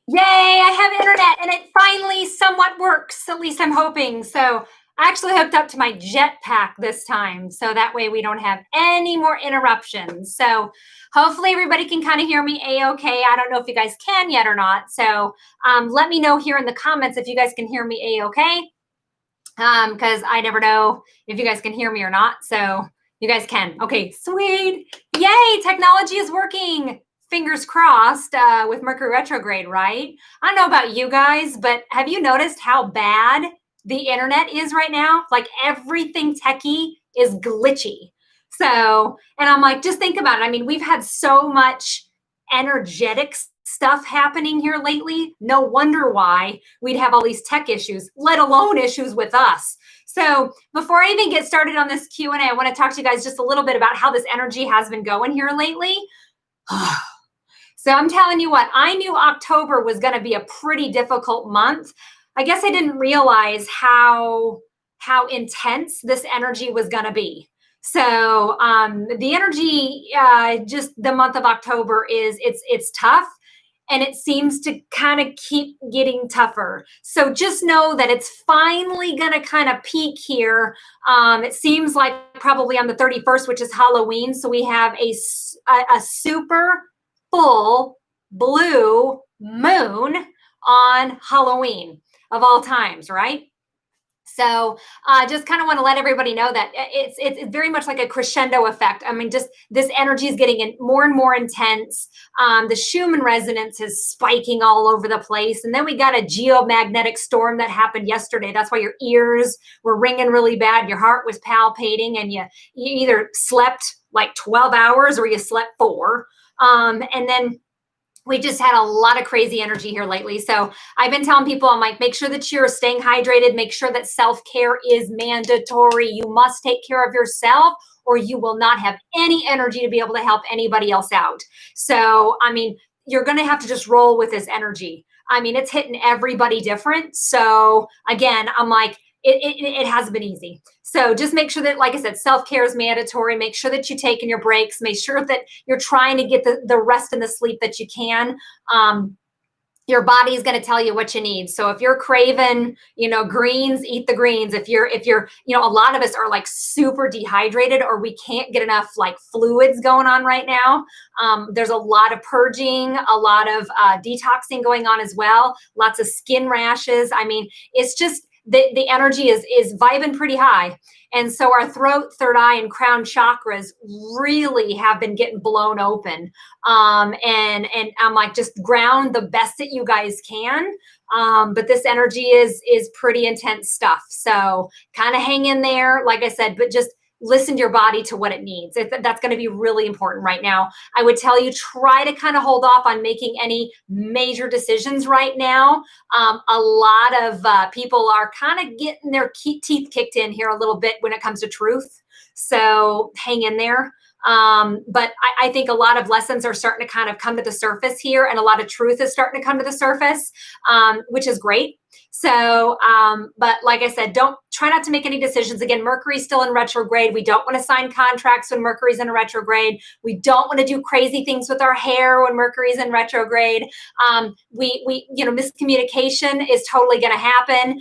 Yay, I have internet and it finally somewhat works. At least I'm hoping. So I actually hooked up to my jetpack this time. So that way we don't have any more interruptions. So hopefully everybody can kind of hear me A-okay. I don't know if you guys can yet or not. So let me know here in the comments if you guys can hear me A-okay. Because I never know if you guys can hear me or not. So you guys can. Okay, sweet. Yay, technology is working. Fingers crossed with Mercury retrograde, right? I don't know about you guys, but have you noticed how bad the internet is right now? Like everything techie is glitchy. So, and I'm like, just think about it. I mean, we've had so much energetic stuff happening here lately. No wonder why we'd have all these tech issues, let alone issues with us. So before I even get started on this Q&A, I want to talk to you guys just a little bit about how this energy has been going here lately. So I'm telling you what, I knew October was going to be a pretty difficult month. I guess I didn't realize how intense this energy was going to be. So the energy, just the month of October it's tough. And it seems to kind of keep getting tougher. So just know that it's finally going to kind of peak here. It seems like probably on the 31st, which is Halloween. So we have a super full blue moon on Halloween of all times, right? So just kind of want to let everybody know that it's very much like a crescendo effect. I mean, just this energy is getting more and more intense. The Schumann resonance is spiking all over the place. And then we got a geomagnetic storm that happened yesterday. That's why your ears were ringing really bad. Your heart was palpitating and you either slept like 12 hours or you slept 4. And then we just had a lot of crazy energy here lately. So I've been telling people, I'm like, make sure that you're staying hydrated. Make sure that self-care is mandatory. You must take care of yourself or you will not have any energy to be able to help anybody else out. So, I mean, you're going to have to just roll with this energy. I mean, it's hitting everybody different. So again, I'm like, it hasn't been easy. So just make sure that, like I said, self-care is mandatory. Make sure that you're taking your breaks. Make sure that you're trying to get the rest and the sleep that you can. Your body is going to tell you what you need. So if you're craving, greens, eat the greens. If you're, a lot of us are like super dehydrated or we can't get enough like fluids going on right now. There's a lot of purging, a lot of detoxing going on as well. Lots of skin rashes. I mean, it's just, the energy is vibing pretty high. And so our throat, third eye, and crown chakras really have been getting blown open. And I'm like, just ground the best that you guys can. But this energy is pretty intense stuff. So kind of hang in there, like I said, but just listen to your body to what it needs. That's going to be really important right now. I would tell you, try to kind of hold off on making any major decisions right now. A lot of people are kind of getting their teeth kicked in here a little bit when it comes to truth. So hang in there. But I think a lot of lessons are starting to kind of come to the surface here, and a lot of truth is starting to come to the surface, which is great. So, but like I said, try not to make any decisions. Again, Mercury's still in retrograde. We don't want to sign contracts when Mercury's in retrograde. We don't want to do crazy things with our hair when Mercury's in retrograde. Miscommunication is totally going to happen.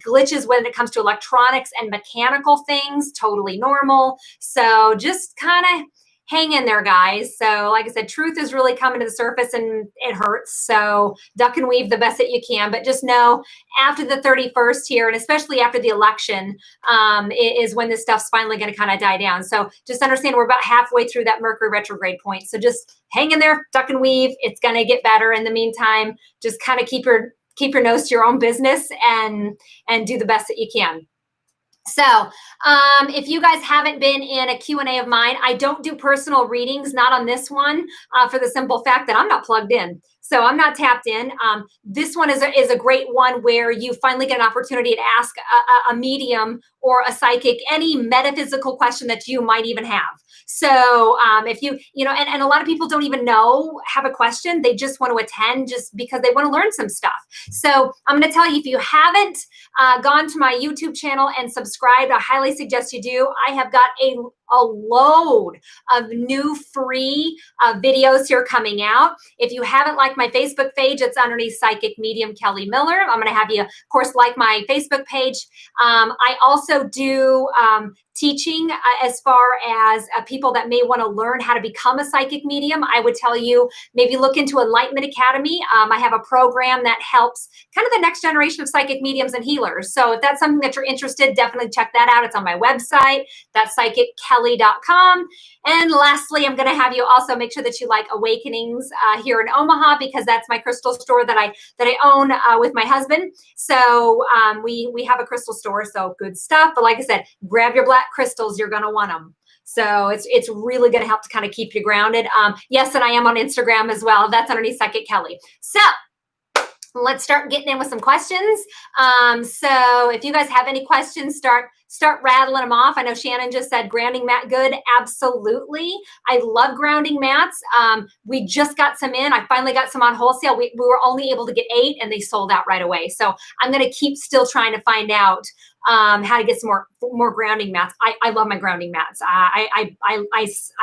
Glitches when it comes to electronics and mechanical things, totally normal. So just kind of hang in there, guys. So like I said, truth is really coming to the surface and it hurts. So duck and weave the best that you can. But just know after the 31st here, and especially after the election, is when this stuff's finally going to kind of die down. So just understand we're about halfway through that Mercury retrograde point. So just hang in there, duck and weave. It's going to get better. In the meantime, just kind of keep your nose to your own business and do the best that you can. So if you guys haven't been in a Q&A of mine, I don't do personal readings, not on this one, for the simple fact that I'm not plugged in. So I'm not tapped in. This one is a great one where you finally get an opportunity to ask a medium or a psychic any metaphysical question that you might even have. So if and a lot of people don't even have a question. They just want to attend just because they want to learn some stuff. So I'm going to tell you, if you haven't gone to my YouTube channel and subscribed, I highly suggest you do. I have got a load of new free videos here coming out. If you haven't liked my Facebook page, it's underneath Psychic Medium Kelli Miller. I'm going to have you, of course, like my Facebook page. I also do teaching as far as people that may want to learn how to become a psychic medium. I would tell you maybe look into Enlightenment Academy. I have a program that helps kind of the next generation of psychic mediums and healers. So if that's something that you're interested, definitely check that out. It's on my website. That's psychickelli.com. And lastly, I'm going to have you also make sure that you like Awakenings here in Omaha, because that's my crystal store that I own with my husband. So we have a crystal store, so good stuff. But like I said, grab your black crystals, you're going to want them. So it's really going to help to kind of keep you grounded. Yes, and I am on Instagram as well. That's underneath Psychic Kelli. So let's start getting in with some questions. So if you guys have any questions, start rattling them off. I know Shannon just said grounding mat good. Absolutely. I love grounding mats. We just got some in. I finally got some on wholesale. We were only able to get 8 and they sold out right away. So I'm going to keep still trying to find out how to get some more grounding mats. I love my grounding mats. I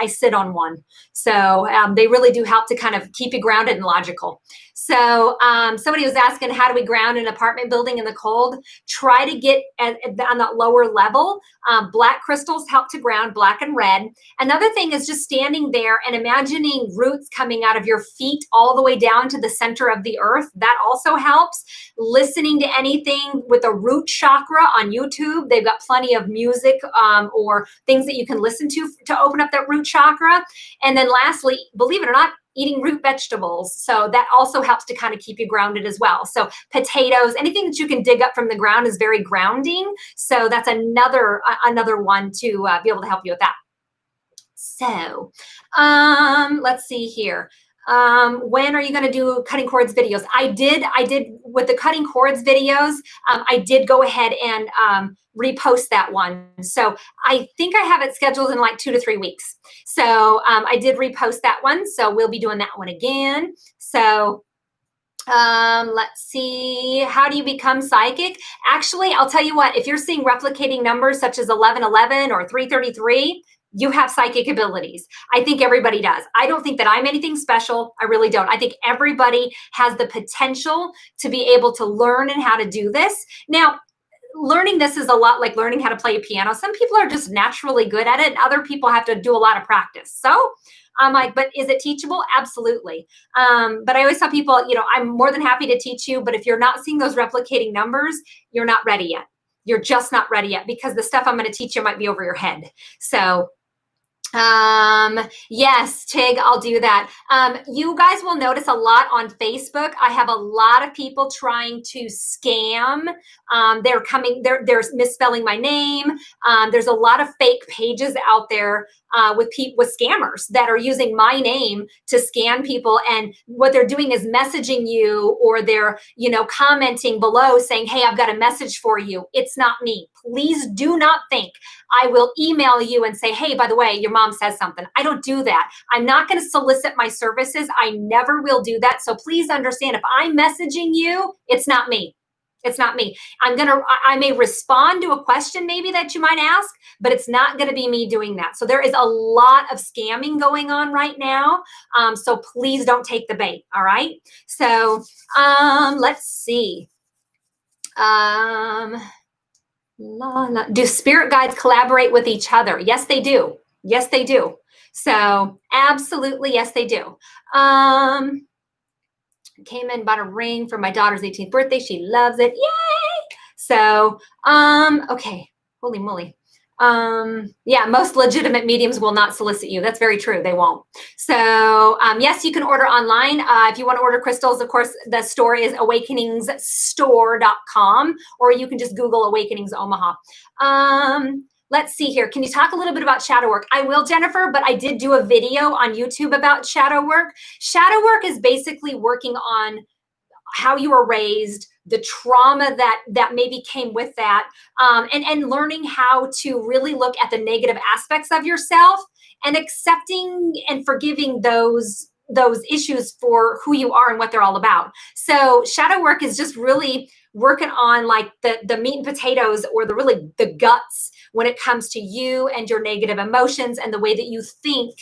sit on one. So they really do help to kind of keep you grounded and logical. So somebody was asking, how do we ground an apartment building in the cold? Try to get on that lower level. Black crystals help to ground, black and red. Another thing is just standing there and imagining roots coming out of your feet all the way down to the center of the earth. That also helps. Listening to anything with a root chakra on YouTube. They've got plenty of music or things that you can listen to open up that root chakra. And then lastly, believe it or not, eating root vegetables. So that also helps to kind of keep you grounded as well. So potatoes, anything that you can dig up from the ground is very grounding. So that's another one to be able to help you with that. So let's see here. When are you going to do cutting cords videos? I did with the cutting cords videos. I did go ahead and repost that one. So I think I have it scheduled in like 2 to 3 weeks. So I did repost that one. So we'll be doing that one again. So let's see. How do you become psychic? Actually, I'll tell you what, if you're seeing replicating numbers such as 1111 or 333, you have psychic abilities. I think everybody does. I don't think that I'm anything special. I really don't. I think everybody has the potential to be able to learn and how to do this. Now, learning this is a lot like learning how to play a piano. Some people are just naturally good at it, and other people have to do a lot of practice. So I'm like, but is it teachable? Absolutely. But I always tell people, I'm more than happy to teach you, but if you're not seeing those replicating numbers, you're not ready yet. You're just not ready yet, because the stuff I'm going to teach you might be over your head. So yes, Tig, I'll do that. You guys will notice a lot on Facebook. I have a lot of people trying to scam. They're misspelling my name. There's a lot of fake pages out there with scammers that are using my name to scam people. And what they're doing is messaging you, or they're, commenting below saying, hey, I've got a message for you. It's not me. Please do not think I will email you and say, hey, by the way, your mom says something. I don't do that. I'm not going to solicit my services. I never will do that. So please understand, if I'm messaging you, it's not me. It's not me. I may respond to a question maybe that you might ask, but it's not going to be me doing that. So there is a lot of scamming going on right now. So please don't take the bait. All right. So let's see. Do spirit guides collaborate with each other? Yes, they do. Yes, they do. So absolutely, yes, they do. Came in, bought a ring for my daughter's 18th birthday. She loves it. Yay! So, okay. Holy moly. Yeah, most legitimate mediums will not solicit you. That's very true. They won't. So, yes, you can order online. If you want to order crystals, of course, the store is awakeningsstore.com, or you can just Google Awakenings Omaha. Let's see here. Can you talk a little bit about shadow work? I will, Jennifer, but I did do a video on YouTube about shadow work. Shadow work is basically working on how you were raised, the trauma that maybe came with that, and learning how to really look at the negative aspects of yourself and accepting and forgiving those issues for who you are and what they're all about. So shadow work is just really working on like the meat and potatoes, or the guts when it comes to you and your negative emotions and the way that you think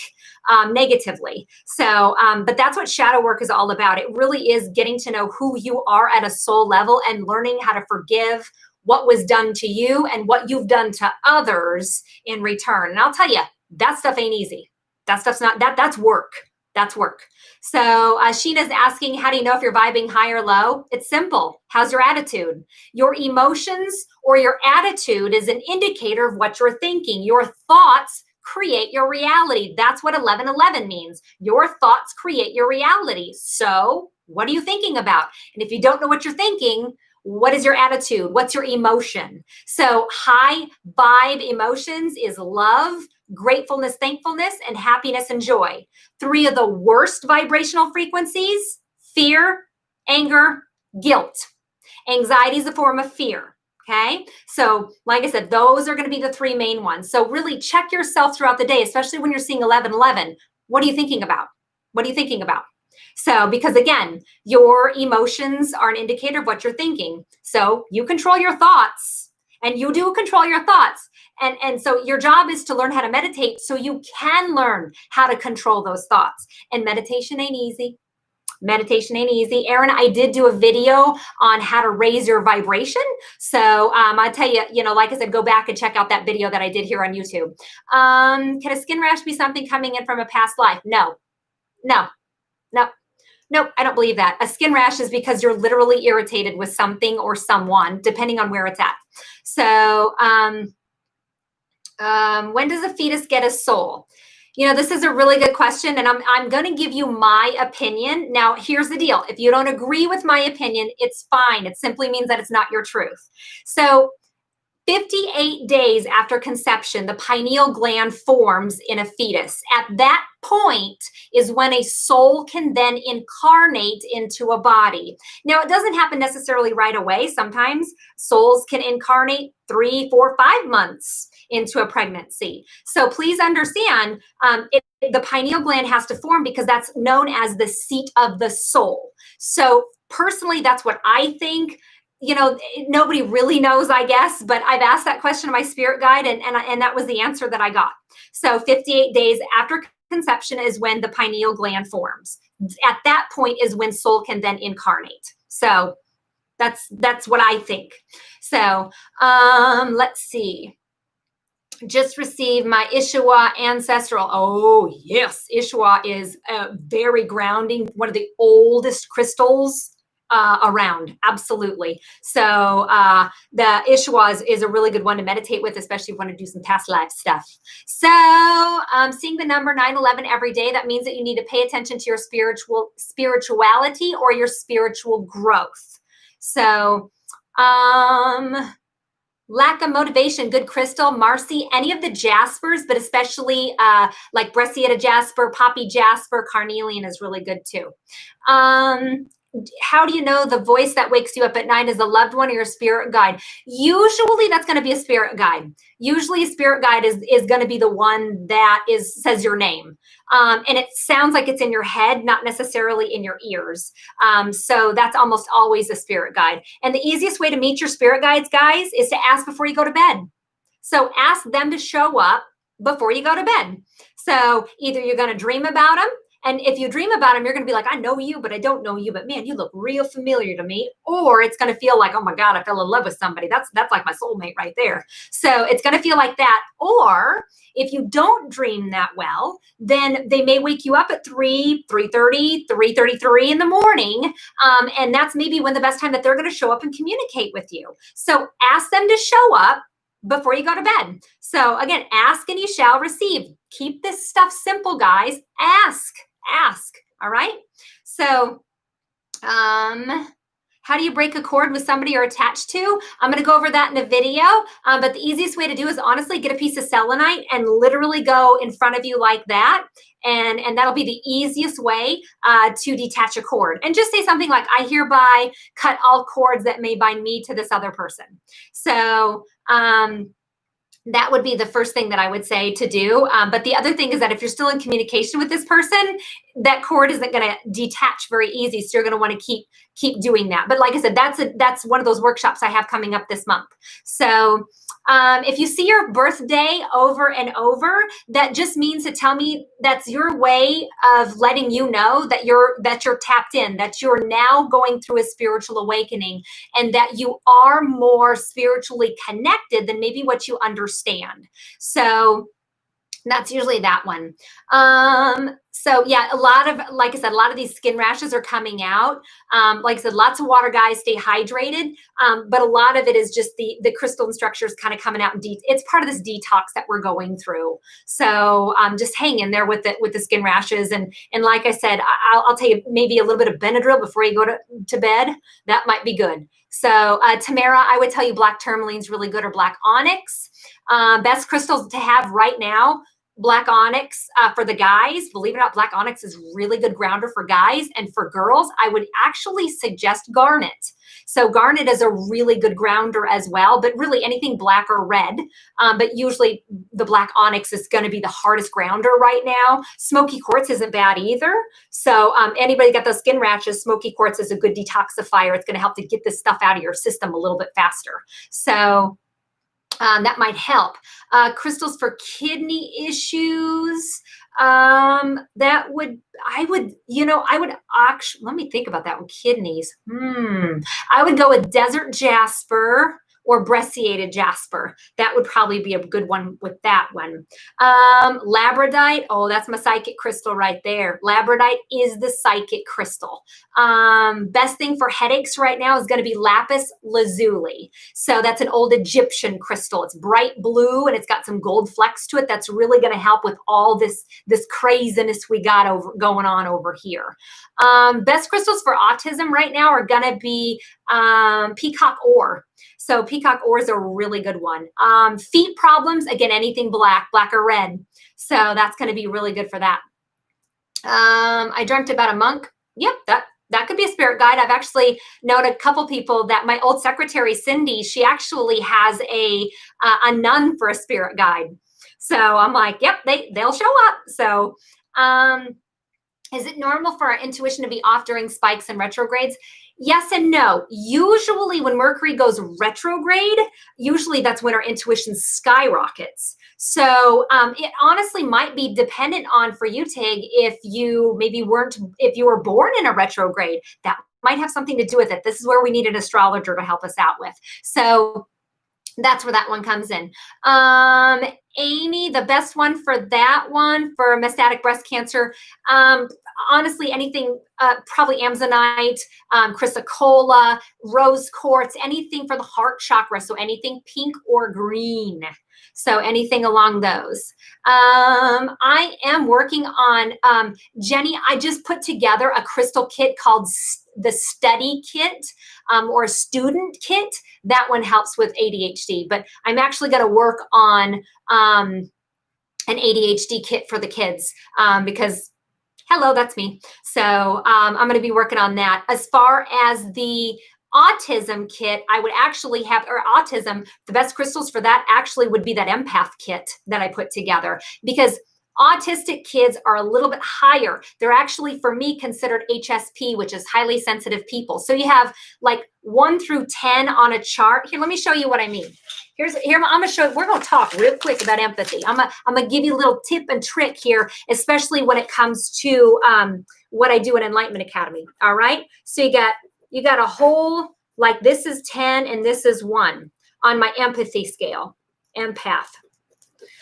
negatively. So, but that's what shadow work is all about. It really is getting to know who you are at a soul level and learning how to forgive what was done to you and what you've done to others in return. And I'll tell you, that stuff ain't easy. That stuff's not, that's work. That's work. So Sheena's asking, how do you know if you're vibing high or low? It's simple. How's your attitude? Your emotions or your attitude is an indicator of what you're thinking. Your thoughts create your reality. That's what 1111 means. Your thoughts create your reality. So what are you thinking about? And if you don't know what you're thinking, what is your attitude? What's your emotion? So high vibe emotions is love, gratefulness, thankfulness, and happiness and joy. 3 of the worst vibrational frequencies: fear, anger, guilt. Anxiety is a form of fear. Okay. So like I said, those are going to be the 3 main ones. So really check yourself throughout the day, especially when you're seeing 1111. What are you thinking about? What are you thinking about? So, because again, your emotions are an indicator of what you're thinking. So you control your thoughts, and you do control your thoughts. And so your job is to learn how to meditate so you can learn how to control those thoughts. And meditation ain't easy. Meditation ain't easy. Erin, I did do a video on how to raise your vibration. So I tell you, like I said, go back and check out that video that I did here on YouTube. Can a skin rash be something coming in from a past life? No, no, no. Nope, I don't believe that. A skin rash is because you're literally irritated with something or someone, depending on where it's at. So when does a fetus get a soul? This is a really good question, and I'm going to give you my opinion. Now, here's the deal. If you don't agree with my opinion, it's fine. It simply means that it's not your truth. So 58 days after conception, the pineal gland forms in a fetus. At that point is when a soul can then incarnate into a body. Now, it doesn't happen necessarily right away. Sometimes souls can incarnate 3, 4, 5 months into a pregnancy. So please understand, the pineal gland has to form because that's known as the seat of the soul. So personally, that's what I think. Nobody really knows, I guess, but I've asked that question to my spirit guide, and that was the answer that I got. So 58 days after conception is when the pineal gland forms. At that point is when soul can then incarnate. So that's what I think. So let's see. Just received my Ishwa ancestral. Oh, yes. Ishwa is very grounding, one of the oldest crystals around. Absolutely. So the Ishwa is a really good one to meditate with, especially if you want to do some past life stuff. So seeing the number 911 every day, that means that you need to pay attention to your spirituality or your spiritual growth. So lack of motivation, good crystal, Marcy, any of the jaspers, but especially like Brecciata jasper, poppy jasper, carnelian is really good too. How do you know the voice that wakes you up at night is a loved one or your spirit guide? Usually that's going to be a spirit guide. Usually a spirit guide is going to be the one that says your name. And it sounds like it's in your head, not necessarily in your ears. So that's almost always a spirit guide. And the easiest way to meet your spirit guides, guys, is to ask before you go to bed. So ask them to show up before you go to bed. So either you're going to dream about them, and if you dream about them, you're going to be like, I know you, but I don't know you. But man, you look real familiar to me. Or it's going to feel like, oh my God, I fell in love with somebody. That's like my soulmate right there. So it's going to feel like that. Or if you don't dream that well, then they may wake you up at 3, 3:30, 3:33 in the morning. And that's maybe when the best time that they're going to show up and communicate with you. So ask them to show up before you go to bed. So again, ask and you shall receive. Keep this stuff simple, guys. Ask. All right. So, how do you break a cord with somebody you're attached to? I'm going to go over that in a video. But the easiest way to do is honestly get a piece of selenite and literally go in front of you like that. And that'll be the easiest way to detach a cord. And just say something like, I hereby cut all cords that may bind me to this other person. So, that would be the first thing that I would say to do. But the other thing is that if you're still in communication with this person, that cord isn't going to detach very easy. So you're going to want to keep doing that. But like I said, that's one of those workshops I have coming up this month. So if you see your birthday over and over, that just means to tell me that's your way of letting you know that you're tapped in, that you're now going through a spiritual awakening, and that you are more spiritually connected than maybe what you understand. So that's usually that one. So yeah, like I said, a lot of these skin rashes are coming out. Like I said, lots of water, guys, stay hydrated. But a lot of it is just the crystalline structures kind of coming out. It's part of this detox that we're going through. So just hang in there with the skin rashes. And like I said, I'll tell you maybe a little bit of Benadryl before you go to bed. That might be good. So Tamara, I would tell you black tourmaline is really good, or black onyx. Best crystals to have right now, black onyx for the guys. Believe it or not, black onyx is really good grounder for guys. And for girls, I would actually suggest garnet. So garnet is a really good grounder as well, but really anything black or red. But usually the black onyx is going to be the hardest grounder right now. Smoky quartz isn't bad either. So anybody got those skin rashes, smoky quartz is a good detoxifier. It's going to help to get this stuff out of your system a little bit faster. So that might help. Crystals for kidney issues. I would actually, let me think about that one. Kidneys. I would go with desert jasper or brecciated jasper. That would probably be a good one with that one. Labradorite. Oh, that's my psychic crystal right there. Labradorite is the psychic crystal. Best thing for headaches right now is going to be lapis lazuli. So that's an old Egyptian crystal. It's bright blue and it's got some gold flecks to it. That's really going to help with all this craziness we got going on over here. Best crystals for autism right now are going to be peacock ore. So peacock ore is a really good one. Feet problems, again, anything black or red. So that's going to be really good for that. I dreamt about a monk. Yep, that could be a spirit guide. I've actually known a couple people that my old secretary, Cindy, she actually has a nun for a spirit guide. So I'm like, yep, they'll show up. So is it normal for our intuition to be off during spikes and retrogrades? Yes and no. Usually when Mercury goes retrograde, usually that's when our intuition skyrockets. So it honestly might be dependent on, for you, Tig, if you were born in a retrograde, that might have something to do with it. This is where we need an astrologer to help us out with. So that's where that one comes in. Amy, the best one for that one for metastatic breast cancer, honestly, anything, probably Amazonite, chrysocolla, rose quartz, anything for the heart chakra. So anything pink or green. So anything along those. I am working on, Jenny, I just put together a crystal kit called the study kit or student kit. That one helps with ADHD, but I'm actually going to work on an ADHD kit for the kids because hello, that's me. So I'm going to be working on that. As far as the autism kit, I would actually have, or autism, the best crystals for that actually would be that empath kit that I put together, because autistic kids are a little bit higher. They're actually, for me, considered HSP, which is highly sensitive people. So you have like 1 through 10 on a chart. Here, let me show you what I mean. Here I'm going to show you, we're going to talk real quick about empathy. I'm going to give you a little tip and trick here, especially when it comes to what I do in Enlightenment Academy. All right. So you got a whole, like this is 10 and this is 1 on my empathy scale, empath.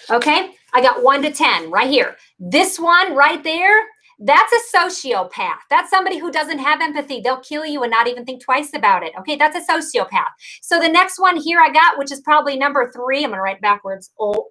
Okay, I got 1 to 10 right here. This one right there, that's a sociopath. That's somebody who doesn't have empathy. They'll kill you and not even think twice about it. Okay, that's a sociopath. So the next one here I got, which is probably number 3. I'm going to write backwards. Oh,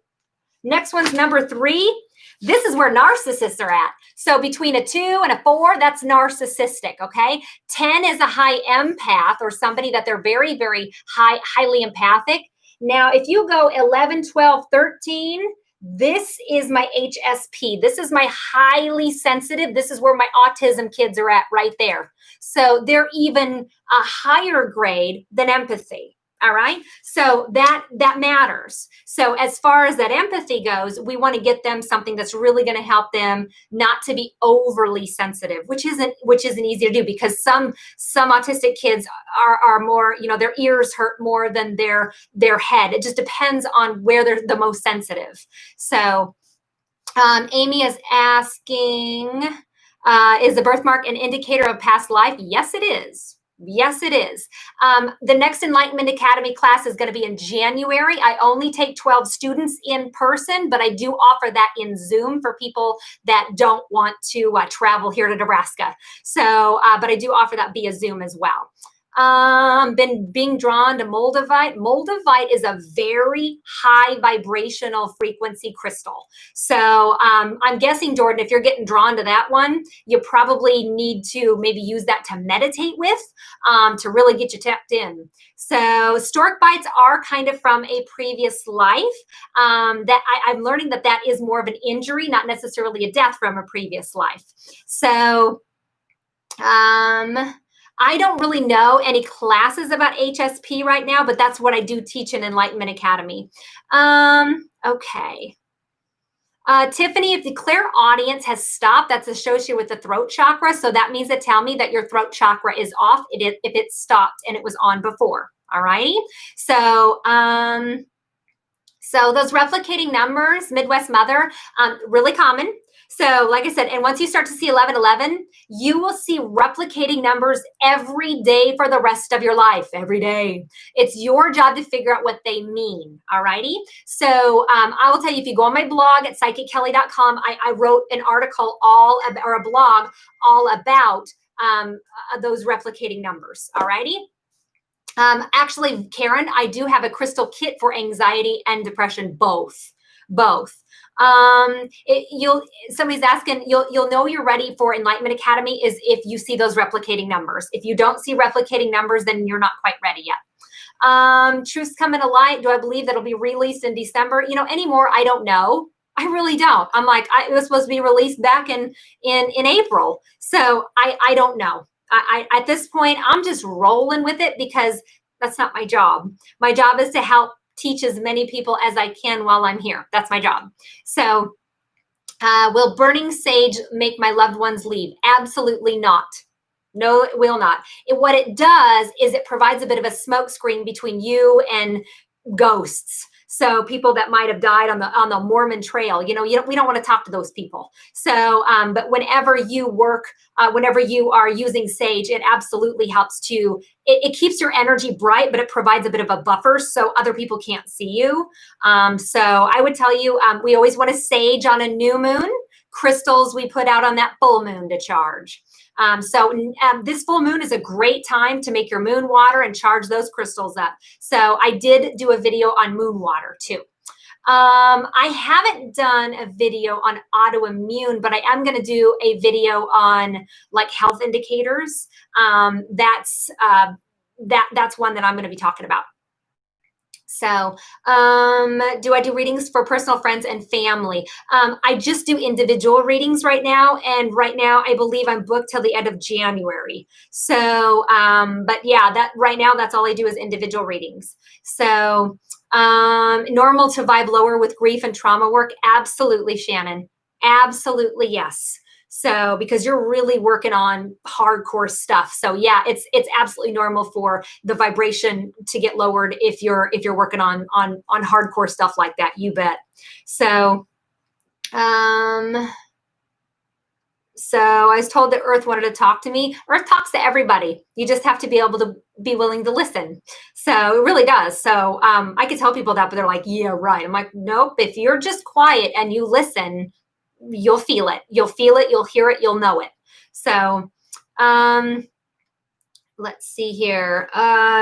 next one's number 3. This is where narcissists are at. So between a 2 and a 4, that's narcissistic, okay? 10 is a high empath, or somebody that they're very, very highly empathic. Now, if you go 11, 12, 13, this is my HSP. This is my highly sensitive. This is where my autism kids are at right there. So they're even a higher grade than empathy. All right. So that matters. So as far as that empathy goes, we want to get them something that's really going to help them not to be overly sensitive, which isn't easy to do, because some autistic kids are more, their ears hurt more than their head. It just depends on where they're the most sensitive. So Amy is asking, is the birthmark an indicator of past life? Yes, it is. Yes, it is. The next Enlightenment Academy class is going to be in January. I only take 12 students in person, but I do offer that in Zoom for people that don't want to travel here to Nebraska. So, but I do offer that via Zoom as well. Been being drawn to Moldavite. Moldavite is a very high vibrational frequency crystal. So I'm guessing, Jordan, if you're getting drawn to that one, you probably need to maybe use that to meditate with, to really get you tapped in. So stork bites are kind of from a previous life. That I'm learning that is more of an injury, not necessarily a death from a previous life. So I don't really know any classes about HSP right now, but that's what I do teach in Enlightenment Academy. Okay. Tiffany, if the clairaudience has stopped, that's associated with the throat chakra. So that means to tell me that your throat chakra is off if it stopped and it was on before. All righty. So, so those replicating numbers, Midwest Mother, really common. So like I said, and once you start to see 1111, you will see replicating numbers every day for the rest of your life, every day. It's your job to figure out what they mean, all righty? So I will tell you, if you go on my blog at psychickelly.com, I wrote an article or a blog all about those replicating numbers, all righty? Actually, Karen, I do have a crystal kit for anxiety and depression, both. Somebody's asking, you'll know you're ready for Enlightenment Academy is if you see those replicating numbers. If you don't see replicating numbers, then you're not quite ready yet. Truth's Coming to Light. Do I believe that'll be released in December? Anymore, I don't know. I really don't. I'm like, it was supposed to be released back in April. So I don't know. I at this point, I'm just rolling with it because that's not my job. My job is to help teach as many people as I can while I'm here. That's my job. So will burning sage make my loved ones leave? Absolutely not. No, it will not. What it does is it provides a bit of a smoke screen between you and ghosts. So people that might have died on the Mormon trail, we don't want to talk to those people. So, but whenever you work, whenever you are using sage, it absolutely helps to, it keeps your energy bright, but it provides a bit of a buffer so other people can't see you. So I would tell you, we always want to sage on a new moon. Crystals we put out on that full moon to charge. This full moon is a great time to make your moon water and charge those crystals up. So I did do a video on moon water too. I haven't done a video on autoimmune, but I am going to do a video on like health indicators. That's one that I'm going to be talking about. So, do I do readings for personal friends and family? I just do individual readings right now. And right now I believe I'm booked till the end of January. So, but yeah, right now, that's all I do is individual readings. So, normal to vibe lower with grief and trauma work. Absolutely, Shannon. Absolutely. Yes. So because you're really working on hardcore stuff. So yeah, it's absolutely normal for the vibration to get lowered if you're working on hardcore stuff like that. You bet. So so I was told that Earth wanted to talk to me. Earth talks to everybody. You just have to be able to be willing to listen. So it really does. So I could tell people that, but they're like, yeah, right. I'm like, nope. If you're just quiet and you listen, you'll feel it. You'll feel it. You'll hear it. You'll know it. So let's see here.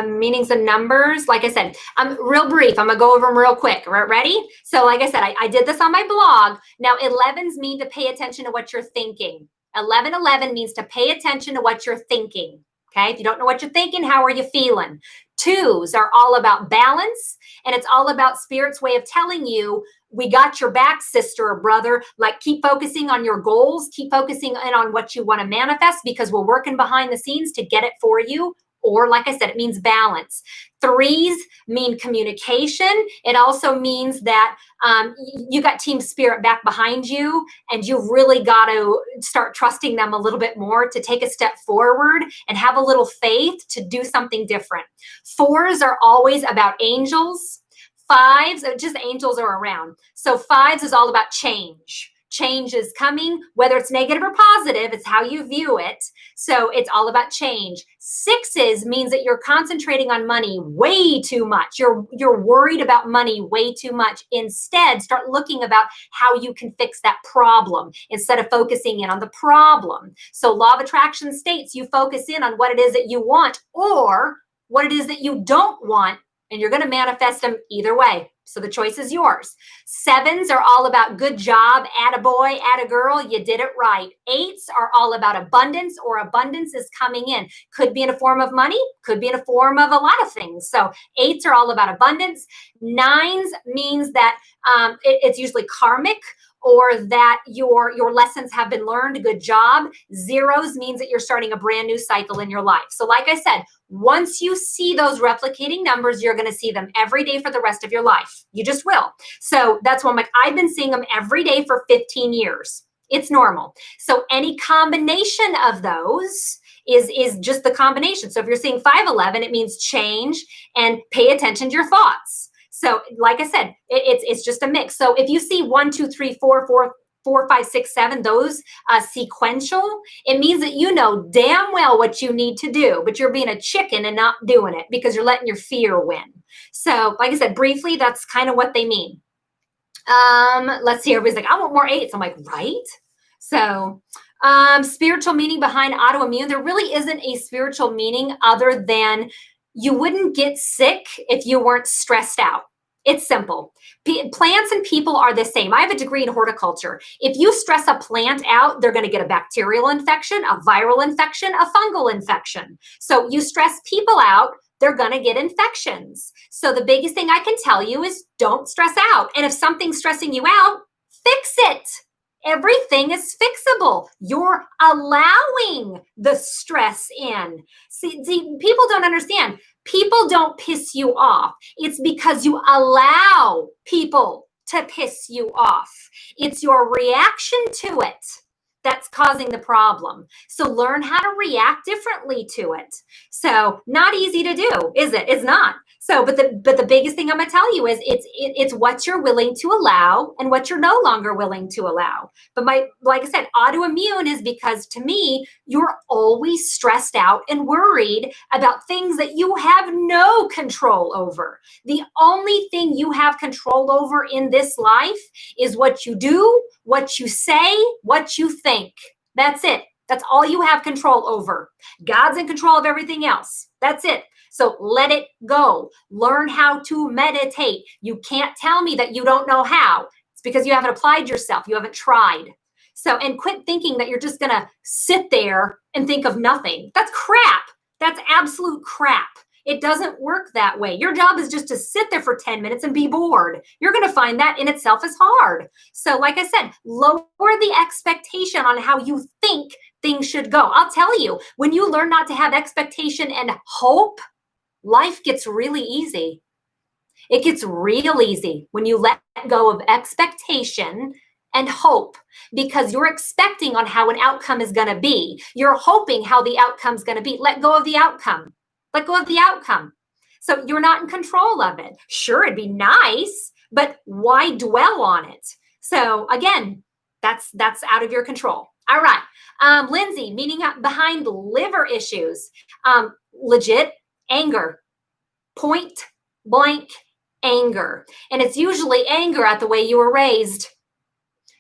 Meanings and numbers. Like I said, I'm real brief. I'm going to go over them real quick. Ready? So like I said, I did this on my blog. Now 11s mean to pay attention to what you're thinking. 1111 means to pay attention to what you're thinking. Okay. If you don't know what you're thinking, how are you feeling? 2s are all about balance. And it's all about Spirit's way of telling you, we got your back, sister or brother. Like, keep focusing on your goals. Keep focusing in on what you want to manifest, because we're working behind the scenes to get it for you, or like I said, it means balance. Threes mean communication. It also means that you got team spirit back behind you, and you've really got to start trusting them a little bit more to take a step forward and have a little faith to do something different. Fours are always about angels. Fives, just angels are around. So fives is all about change. Change is coming, whether it's negative or positive, it's how you view it. So it's all about change. Sixes means that you're concentrating on money way too much. You're worried about money way too much. Instead, start looking about how you can fix that problem instead of focusing in on the problem. So law of attraction states you focus in on what it is that you want or what it is that you don't want, and you're going to manifest them either way. So the choice is yours. Sevens are all about good job, attaboy, attagirl, you did it right. Eights are all about abundance, or abundance is coming in. Could be in a form of money, could be in a form of a lot of things. So eights are all about abundance. Nines means that it's usually karmic, or that your lessons have been learned. Good job. Zeros means that you're starting a brand new cycle in your life. So like I said, once you see those replicating numbers, you're going to see them every day for the rest of your life. You just will. So that's why I'm like, I've been seeing them every day for 15 years. It's normal. So any combination of those is just the combination. So if you're seeing 511, it means change and pay attention to your thoughts. So like I said, it's just a mix. So if you see 1, 2, 3, 4, 4, 5, 6, 7, those sequential, it means that you know damn well what you need to do, but you're being a chicken and not doing it because you're letting your fear win. So like I said, briefly, that's kind of what they mean. Let's see, everybody's like, I want more eights. I'm like, right? So spiritual meaning behind autoimmune, there really isn't a spiritual meaning other than you wouldn't get sick if you weren't stressed out. It's simple. Plants and people are the same. I have a degree in horticulture. If you stress a plant out, they're going to get a bacterial infection, a viral infection, a fungal infection. So you stress people out, they're going to get infections. So the biggest thing I can tell you is don't stress out. And if something's stressing you out, fix it. Everything is fixable. You're allowing the stress in. See, people don't understand. People don't piss you off. It's because you allow people to piss you off. It's your reaction to it that's causing the problem. So learn how to react differently to it. So not easy to do, is it? It's not. So, but the biggest thing I'm gonna tell you is it's what you're willing to allow and what you're no longer willing to allow. But like I said, autoimmune is because to me, you're always stressed out and worried about things that you have no control over. The only thing you have control over in this life is what you do, what you say, what you think. That's it. That's all you have control over. God's in control of everything else. That's it. So let it go. Learn how to meditate. You can't tell me that you don't know how. It's because you haven't applied yourself. You haven't tried. So, and quit thinking that you're just going to sit there and think of nothing. That's crap. That's absolute crap. It doesn't work that way. Your job is just to sit there for 10 minutes and be bored. You're going to find that in itself is hard. So like I said, lower the expectation on how you think things should go. I'll tell you, when you learn not to have expectation and hope, life gets really easy. It gets real easy when you let go of expectation and hope, because you're expecting on how an outcome is going to be. You're hoping how the outcome's going to be. Let go of the outcome. Let go of the outcome. So you're not in control of it. Sure, it'd be nice, but why dwell on it? So again, that's out of your control. All right. Lindsay, meaning behind liver issues, legit anger, point blank anger. And it's usually anger at the way you were raised.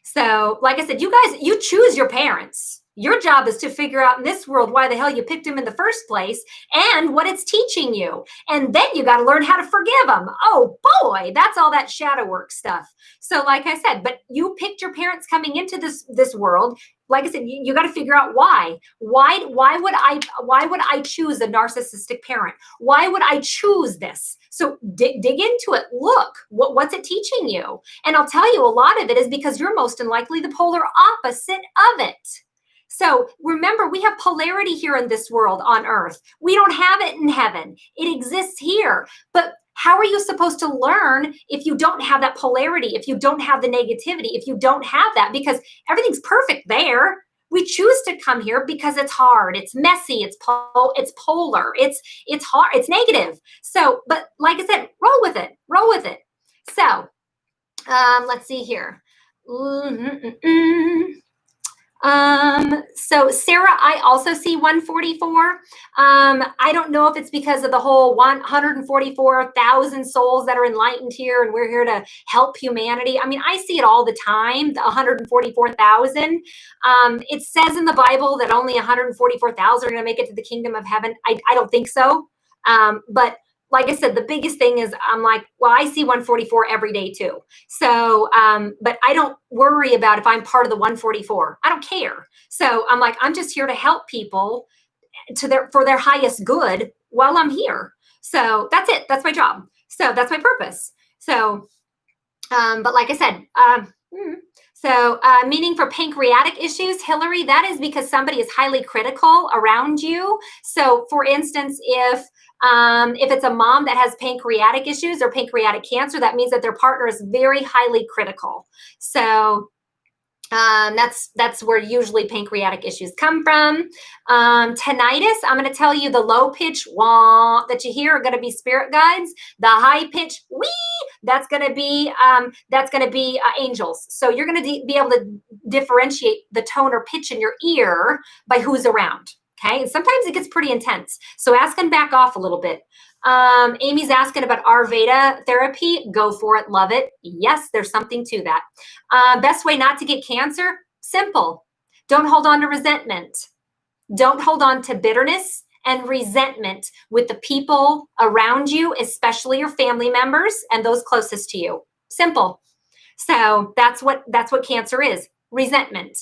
So like I said, you guys, you choose your parents. Your job is to figure out in this world why the hell you picked them in the first place and what it's teaching you. And then you got to learn how to forgive them. Oh boy, that's all that shadow work stuff. So like I said, but you picked your parents coming into this world. Like I said, you got to figure out why. Why would I choose a narcissistic parent? Why would I choose this? So dig into it. Look, what's it teaching you? And I'll tell you, a lot of it is because you're most likely the polar opposite of it. So remember, we have polarity here in this world on earth. We don't have it in heaven. It exists here. But how are you supposed to learn if you don't have that polarity, if you don't have the negativity, if you don't have that? Because everything's perfect there. We choose to come here because it's hard, it's messy, it's polar, it's hard, it's negative. So, but like I said, roll with it, roll with it. So, let's see here. So Sarah, I also see 144. I don't know if it's because of the whole 144,000 souls that are enlightened here and we're here to help humanity. I mean, I see it all the time, the 144,000. It says in the Bible that only 144,000 are going to make it to the kingdom of heaven. I don't think so. But like I said, the biggest thing is I'm like, well, I see 144 every day too. So, but I don't worry about if I'm part of the 144. I don't care. So I'm like, I'm just here to help people for their highest good while I'm here. So that's it. That's my job. So that's my purpose. So, but like I said, meaning for pancreatic issues, Hillary, that is because somebody is highly critical around you. So for instance, if it's a mom that has pancreatic issues or pancreatic cancer, that means that their partner is very highly critical. So that's where usually pancreatic issues come from. Tinnitus, I'm going to tell you the low pitch wah that you hear are going to be spirit guides. The high pitch wee, that's going to be angels. So you're going to be able to differentiate the tone or pitch in your ear by who's around. Okay, and sometimes it gets pretty intense. So ask and back off a little bit. Amy's asking about Ayurveda therapy. Go for it. Love it. Yes, there's something to that. Best way not to get cancer? Simple. Don't hold on to resentment. Don't hold on to bitterness and resentment with the people around you, especially your family members and those closest to you. Simple. So that's what cancer is. Resentment.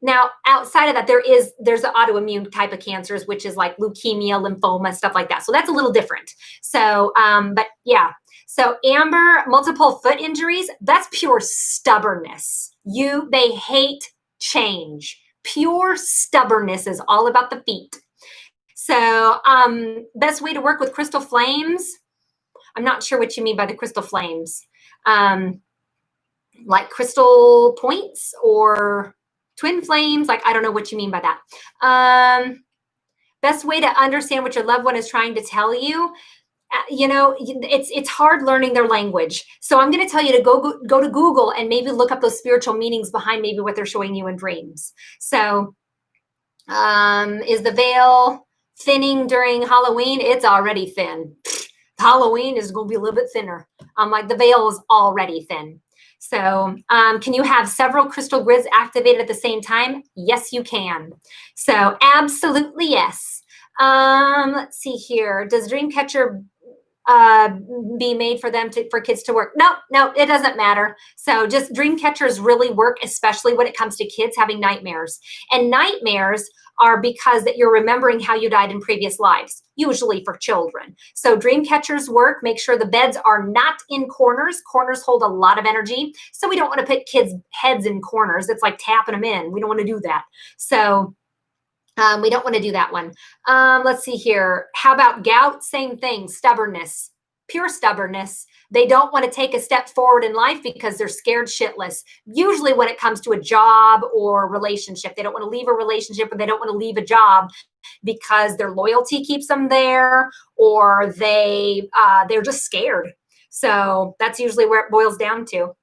Now, outside of that, there's the autoimmune type of cancers, which is like leukemia, lymphoma, stuff like that. So that's a little different. So, but yeah. So Amber, multiple foot injuries, that's pure stubbornness. They hate change. Pure stubbornness is all about the feet. So, best way to work with crystal flames. I'm not sure what you mean by the crystal flames. Like crystal points or twin flames, like I don't know what you mean by that. Best way to understand what your loved one is trying to tell you. It's hard learning their language. So I'm going to tell you to go to Google and maybe look up those spiritual meanings behind maybe what they're showing you in dreams. So is the veil thinning during Halloween? It's already thin. Halloween is going to be a little bit thinner. Like the veil is already thin. So can you have several crystal grids activated at the same time? Yes, you can. So absolutely yes. Let's see here. Does Dreamcatcher be made for kids to work? No, it doesn't matter. So just dream catchers really work, especially when it comes to kids having nightmares. And nightmares are because that you're remembering how you died in previous lives, usually for children. So dream catchers work. Make sure the beds are not in corners. Corners hold a lot of energy. So we don't want to put kids' heads in corners. It's like tapping them in. We don't want to do that. So we don't want to do that one. Let's see here. How about gout? Same thing. Stubbornness, pure stubbornness. They don't want to take a step forward in life because they're scared shitless. Usually when it comes to a job or relationship, they don't want to leave a relationship or they don't want to leave a job because their loyalty keeps them there, or they're just scared. So that's usually where it boils down to.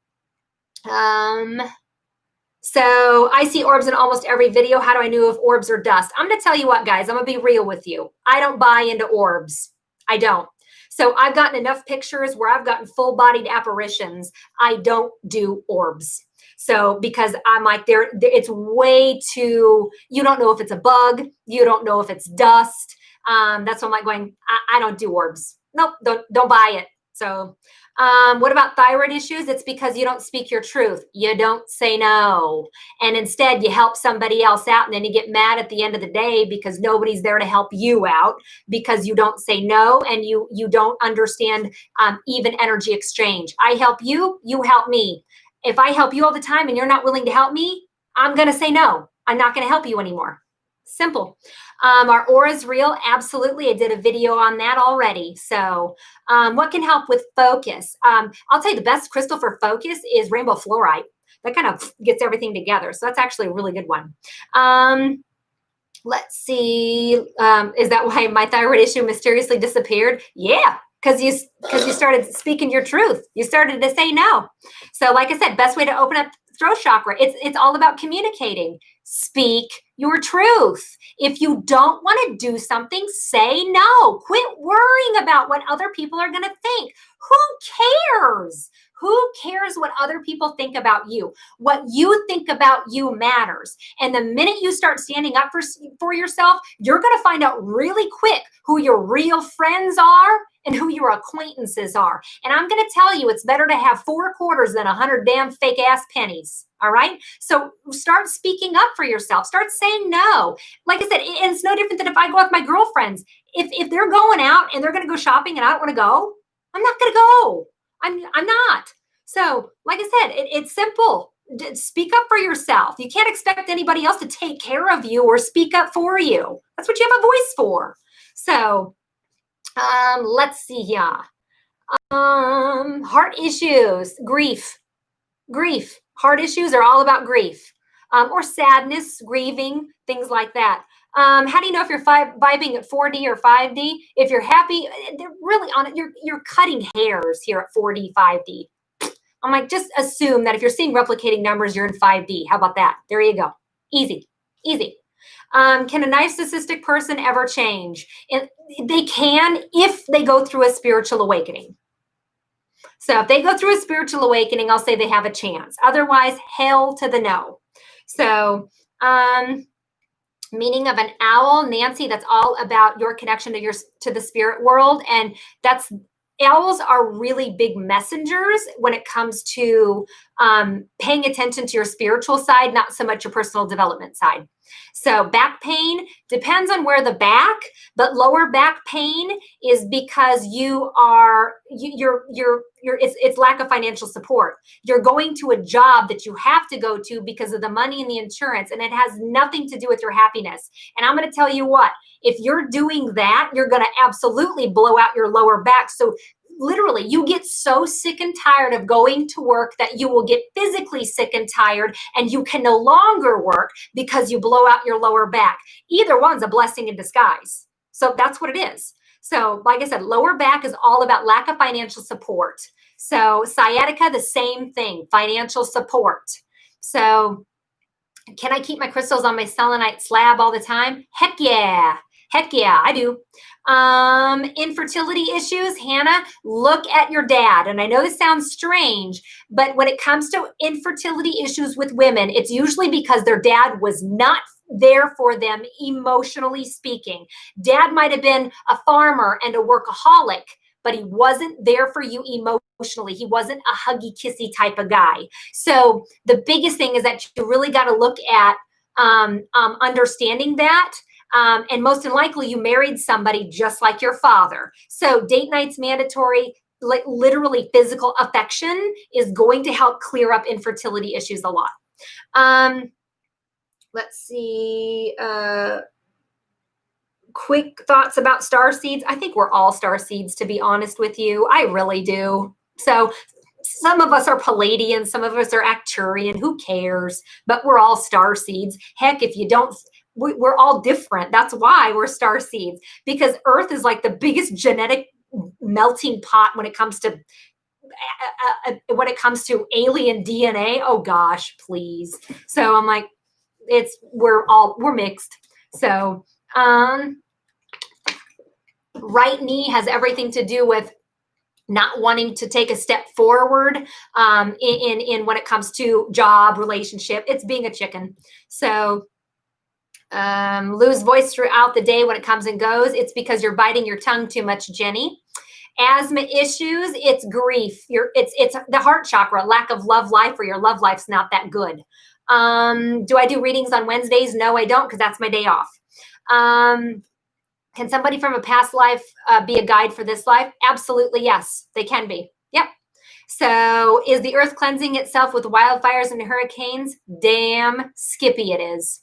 So I see orbs in almost every video. How do I know if orbs are dust? I'm going to tell you what, guys, I'm going to be real with you. I don't buy into orbs. I don't. So I've gotten enough pictures where I've gotten full-bodied apparitions. I don't do orbs. So because I'm like, it's way too, you don't know if it's a bug. You don't know if it's dust. That's why I'm like going, I don't do orbs. Nope, don't buy it. So what about thyroid issues? It's because you don't speak your truth. You don't say no. And instead you help somebody else out, and then you get mad at the end of the day because nobody's there to help you out because you don't say no, and you don't understand even energy exchange. I help you, you help me. If I help you all the time and you're not willing to help me, I'm going to say no. I'm not going to help you anymore. Simple. Our aura is real. Absolutely. I did a video on that already. So what can help with focus? I'll tell you the best crystal for focus is rainbow fluorite. That kind of gets everything together. So that's actually a really good one. Let's see. Is that why my thyroid issue mysteriously disappeared? Yeah, because you started speaking your truth. You started to say no. So like I said, best way to open up throat chakra. It's all about communicating. Speak your truth. If you don't want to do something, say no. Quit worrying about what other people are going to think. Who cares? Who cares what other people think about you? What you think about you matters. And the minute you start standing up for yourself, you're going to find out really quick who your real friends are and who your acquaintances are. And I'm going to tell you, it's better to have 4 quarters than 100 damn fake ass pennies. All right. So start speaking up for yourself. Start saying no. Like I said, it's no different than if I go with my girlfriends. If they're going out and they're going to go shopping and I don't want to go, I'm not going to go. I'm not. So, like I said, it's simple. Speak up for yourself. You can't expect anybody else to take care of you or speak up for you. That's what you have a voice for. So, let's see here. Heart issues, grief. Heart issues are all about grief, or sadness, grieving, things like that. How do you know if you're vibing at 4D or 5D? If you're happy, they're really on it. You're cutting hairs here at 4D, 5D. I'm like, just assume that if you're seeing replicating numbers, you're in 5D. How about that? There you go. Easy. Can a narcissistic person ever change? And they can if they go through a spiritual awakening. So if they go through a spiritual awakening, I'll say they have a chance. Otherwise, hell to the no. So, meaning of an owl, Nancy, that's all about your connection to the spirit world. And owls are really big messengers when it comes to paying attention to your spiritual side, not so much your personal development side. So back pain depends on where the back, but lower back pain is because it's lack of financial support. You're going to a job that you have to go to because of the money and the insurance, and it has nothing to do with your happiness. And I'm going to tell you what, if you're doing that, you're going to absolutely blow out your lower back. So literally, you get so sick and tired of going to work that you will get physically sick and tired and you can no longer work because you blow out your lower back. Either one's a blessing in disguise. So that's what it is. So like I said, lower back is all about lack of financial support. So sciatica, the same thing, financial support. So can I keep my crystals on my selenite slab all the time? Heck yeah, I do. Infertility issues, Hannah, look at your dad. And I know this sounds strange, but when it comes to infertility issues with women, it's usually because their dad was not there for them emotionally speaking. Dad might have been a farmer and a workaholic, but he wasn't there for you emotionally. He wasn't a huggy, kissy type of guy. So the biggest thing is that you really got to look at understanding that. And most likely you married somebody just like your father. So date night's mandatory. Like literally physical affection is going to help clear up infertility issues a lot. Let's see. Quick thoughts about star seeds. I think we're all star seeds, to be honest with you. I really do. So some of us are Palladian, some of us are Arcturian. Who cares? But we're all star seeds. Heck, if you don't, we're all different. That's why we're star seeds, because Earth is like the biggest genetic melting pot when it comes to alien DNA. Oh gosh, please. So I'm like, we're mixed. So right knee has everything to do with not wanting to take a step forward in when it comes to job, relationship. It's being a chicken. So lose voice throughout the day when it comes and goes. It's because you're biting your tongue too much, Jenny. Asthma issues, it's grief. It's the heart chakra, lack of love life, or your love life's not that good. Do I do readings on Wednesdays? No, I don't, because that's my day off. Can somebody from a past life be a guide for this life? Absolutely, yes, they can be. Yep. So is the earth cleansing itself with wildfires and hurricanes? Damn skippy it is.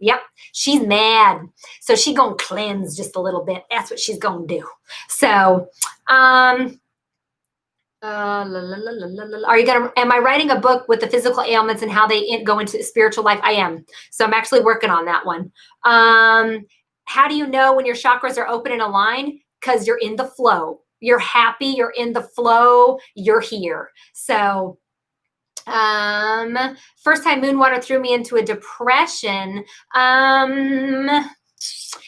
Yep, she's mad. So she gonna cleanse just a little bit. That's what she's gonna do. So, are you gonna? Am I writing a book with the physical ailments and how they go into spiritual life? I am. So I'm actually working on that one. How do you know when your chakras are open and aligned? Because you're in the flow. You're happy. You're in the flow. You're here. So first time moon water threw me into a depression.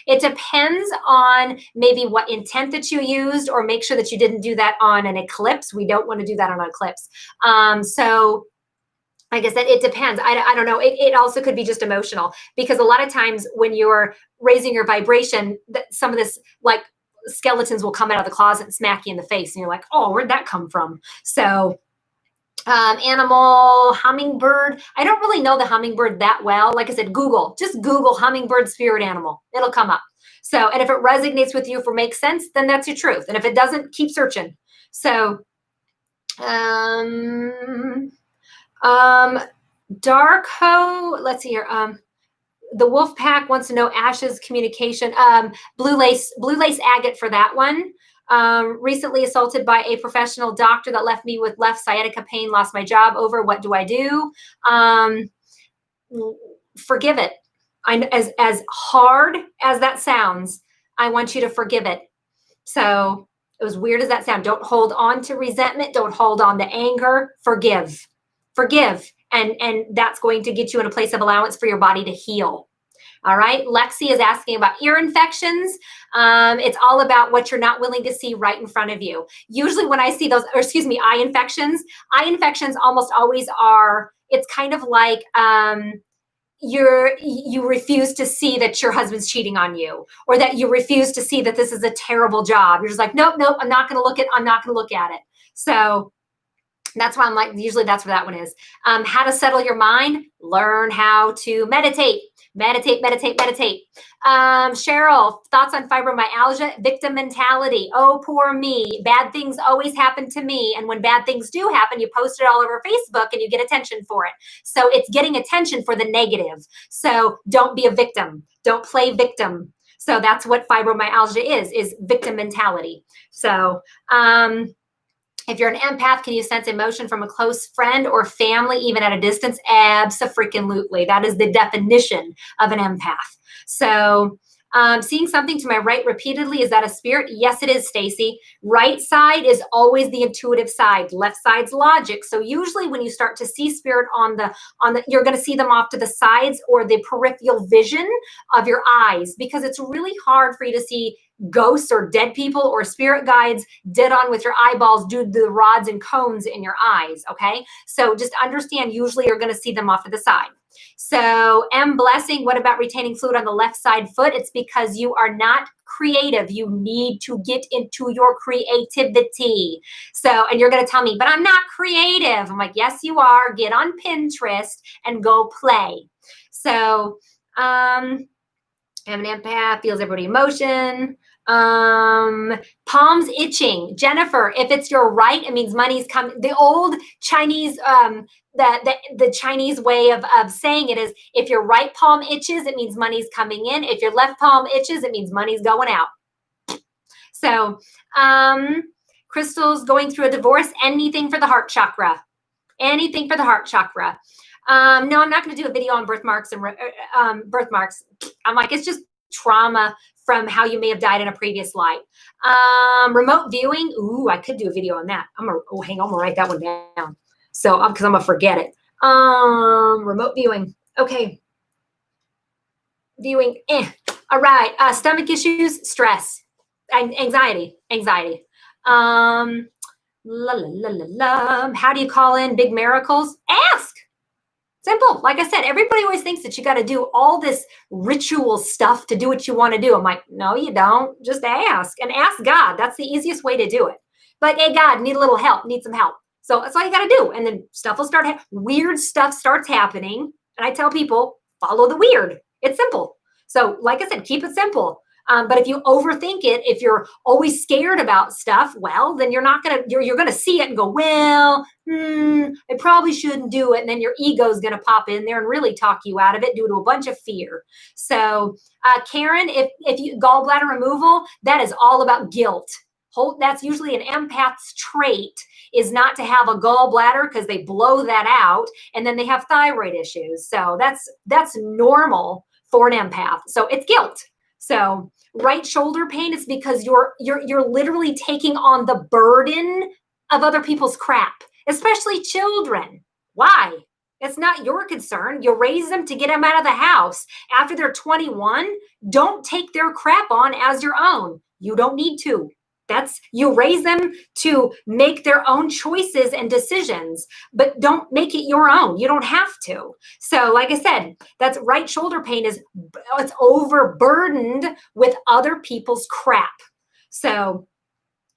It depends on maybe what intent that you used, or make sure that you didn't do that on an eclipse. We don't want to do that on an eclipse. So like I said, it depends. I don't know. It also could be just emotional, because a lot of times when you're raising your vibration, that some of this, like, skeletons will come out of the closet and smack you in the face, and you're like, oh, where'd that come from? So animal, hummingbird. I don't really know the hummingbird that well. Like I said, just Google hummingbird spirit animal. It'll come up. So, and if it resonates with you, if it makes sense, then that's your truth. And if it doesn't, keep searching. So, Darko, let's see here. The wolf pack wants to know Ash's communication. Blue lace agate for that one. Recently assaulted by a professional doctor that left me with left sciatica pain, lost my job over. What do I do? Forgive it. As hard as that sounds, I want you to forgive it. So, as weird as that sounds, don't hold on to resentment. Don't hold on to anger. Forgive. And that's going to get you in a place of allowance for your body to heal. All right. Lexi is asking about ear infections. It's all about what you're not willing to see right in front of you. Usually when I see those, eye infections almost always are, it's kind of like, you refuse to see that your husband's cheating on you, or that you refuse to see that this is a terrible job. You're just like, nope, I'm not going to look at it. So that's why I'm like, usually that's where that one is. How to settle your mind, learn how to meditate. Cheryl, thoughts on fibromyalgia, victim mentality. Oh, poor me. Bad things always happen to me. And when bad things do happen, you post it all over Facebook and you get attention for it. So it's getting attention for the negative. So don't be a victim. Don't play victim. So that's what fibromyalgia is victim mentality. So, if you're an empath, can you sense emotion from a close friend or family, even at a distance? Abso-freaking-lutely. That is the definition of an empath. So, seeing something to my right repeatedly, is that a spirit? Yes, it is, Stacy. Right side is always the intuitive side. Left side's logic. So usually when you start to see spirit on the, you're going to see them off to the sides or the peripheral vision of your eyes, because it's really hard for you to see ghosts or dead people or spirit guides dead on with your eyeballs due to the rods and cones in your eyes. Okay. So just understand, usually you're going to see them off to the side. So M blessing, what about retaining fluid on the left side foot? It's because you are not creative. You need to get into your creativity. So, and you're going to tell me, but I'm not creative. I'm like, yes, you are. Get on Pinterest and go play. So, I'm an empath, feels everybody emotion. Palms itching. Jennifer, if it's your right, it means money's coming. The old Chinese, the Chinese way of saying it is, if your right palm itches, it means money's coming in. If your left palm itches, it means money's going out. So, Crystal's going through a divorce. Anything for the heart chakra. Anything for the heart chakra. No, I'm not going to do a video on birthmarks and birthmarks. I'm like, it's just trauma from how you may have died in a previous life. Remote viewing. Ooh, I could do a video on that. Hang on, I'm gonna write that one down. So, because I'm gonna forget it. Remote viewing. Okay. Viewing. All right. Stomach issues, stress, anxiety. How do you call in big miracles? Ask. Simple. Like I said, everybody always thinks that you got to do all this ritual stuff to do what you want to do. I'm like, no, you don't. Just ask, and ask God. That's the easiest way to do it. Like, hey, God, need a little help, need some help. So that's all you got to do. And then stuff will start, weird stuff starts happening. And I tell people, follow the weird. It's simple. So like I said, keep it simple. But if you overthink it, if you're always scared about stuff, well, then you're going to see it and go, well, I probably shouldn't do it. And then your ego is going to pop in there and really talk you out of it due to a bunch of fear. So, Karen, if you gallbladder removal, that is all about guilt. That's usually an empath's trait, is not to have a gallbladder because they blow that out and then they have thyroid issues. So that's normal for an empath. So it's guilt. So right shoulder pain is because you're literally taking on the burden of other people's crap, especially children. Why? It's not your concern. You raise them to get them out of the house. After they're 21, don't take their crap on as your own. You don't need to. You raise them to make their own choices and decisions, but don't make it your own. You don't have to. So like I said, that's right shoulder pain it's overburdened with other people's crap. So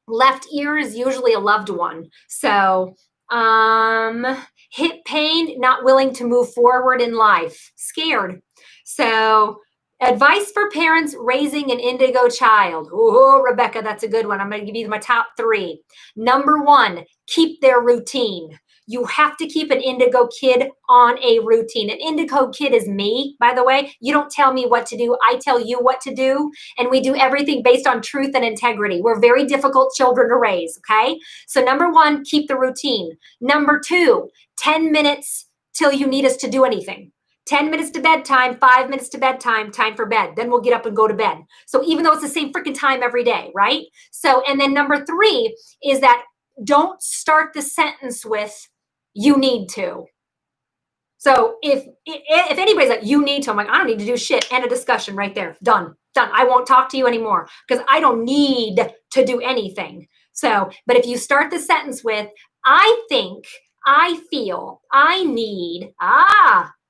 left ear is usually a loved one. So hip pain, not willing to move forward in life, scared. So advice for parents raising an indigo child. Oh, Rebecca, that's a good one. I'm going to give you my top 3. Number 1, keep their routine. You have to keep an indigo kid on a routine. An indigo kid is me, by the way. You don't tell me what to do. I tell you what to do. And we do everything based on truth and integrity. We're very difficult children to raise, okay? So number 1, keep the routine. Number 2, 10 minutes till you need us to do anything. 10 minutes to bedtime, 5 minutes to bedtime, time for bed. Then we'll get up and go to bed. So even though it's the same freaking time every day, right? So, and then number 3 is that don't start the sentence with, you need to. So if anybody's like, you need to, I'm like, I don't need to do shit. End of discussion right there. Done. I won't talk to you anymore because I don't need to do anything. So, but if you start the sentence with, I think, I feel, I need,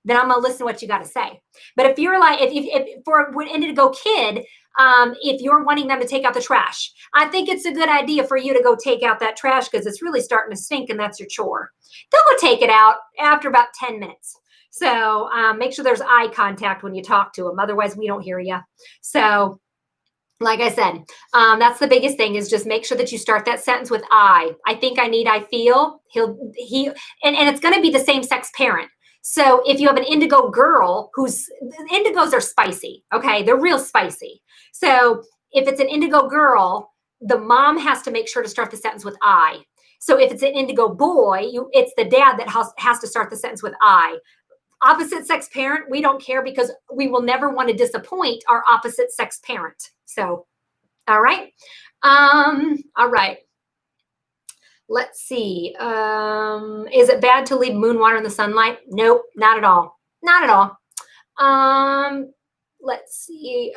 then I'm going to listen to what you got to say. But if you're like, if for an indigo kid, if you're wanting them to take out the trash, I think it's a good idea for you to go take out that trash because it's really starting to stink and that's your chore. They'll go take it out after about 10 minutes. So make sure there's eye contact when you talk to them. Otherwise, we don't hear you. So like I said, that's the biggest thing is just make sure that you start that sentence with I think, I need, I feel. And it's going to be the same sex parent. So if you have an indigo girl indigos are spicy, okay? They're real spicy. So if it's an indigo girl, the mom has to make sure to start the sentence with I. So if it's an indigo boy, it's the dad that has to start the sentence with I. Opposite sex parent, we don't care because we will never want to disappoint our opposite sex parent. So, all right. All right. Let's see. Is it bad to leave moon water in the sunlight? Nope, not at all. Not at all. Let's see.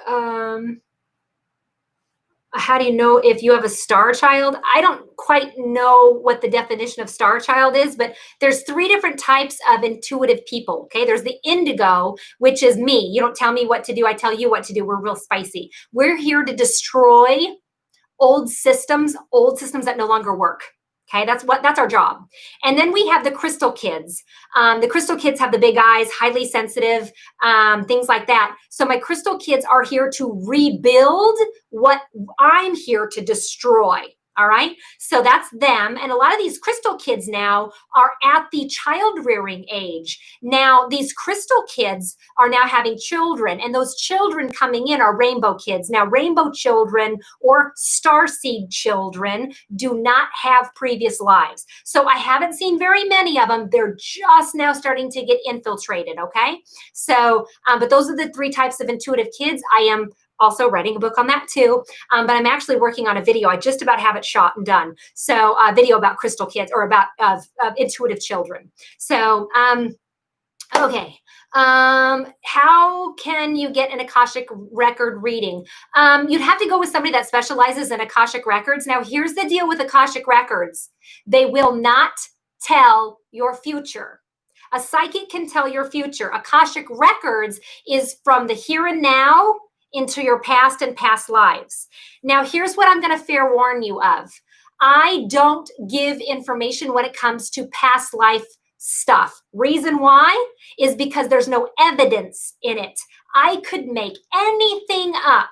How do you know if you have a star child? I don't quite know what the definition of star child is, but there's 3 different types of intuitive people. Okay. There's the indigo, which is me. You don't tell me what to do. I tell you what to do. We're real spicy. We're here to destroy old systems that no longer work. Okay, that's our job. And then we have the crystal kids. The crystal kids have the big eyes, highly sensitive, things like that. So my crystal kids are here to rebuild what I'm here to destroy. All right. So that's them. And a lot of these crystal kids now are at the child rearing age. Now, these crystal kids are now having children, and those children coming in are rainbow kids. Now, rainbow children or starseed children do not have previous lives. So I haven't seen very many of them. They're just now starting to get infiltrated. Okay. So, but those are the 3 types of intuitive kids. I am also writing a book on that too. But I'm actually working on a video. I just about have it shot and done. So a video about crystal kids or about intuitive children. So, okay. How can you get an Akashic record reading? You'd have to go with somebody that specializes in Akashic records. Now, here's the deal with Akashic records. They will not tell your future. A psychic can tell your future. Akashic records is from the here and now into your past and past lives. Now, here's what I'm going to fair warn you of. I don't give information when it comes to past life stuff. Reason why is because there's no evidence in it. I could make anything up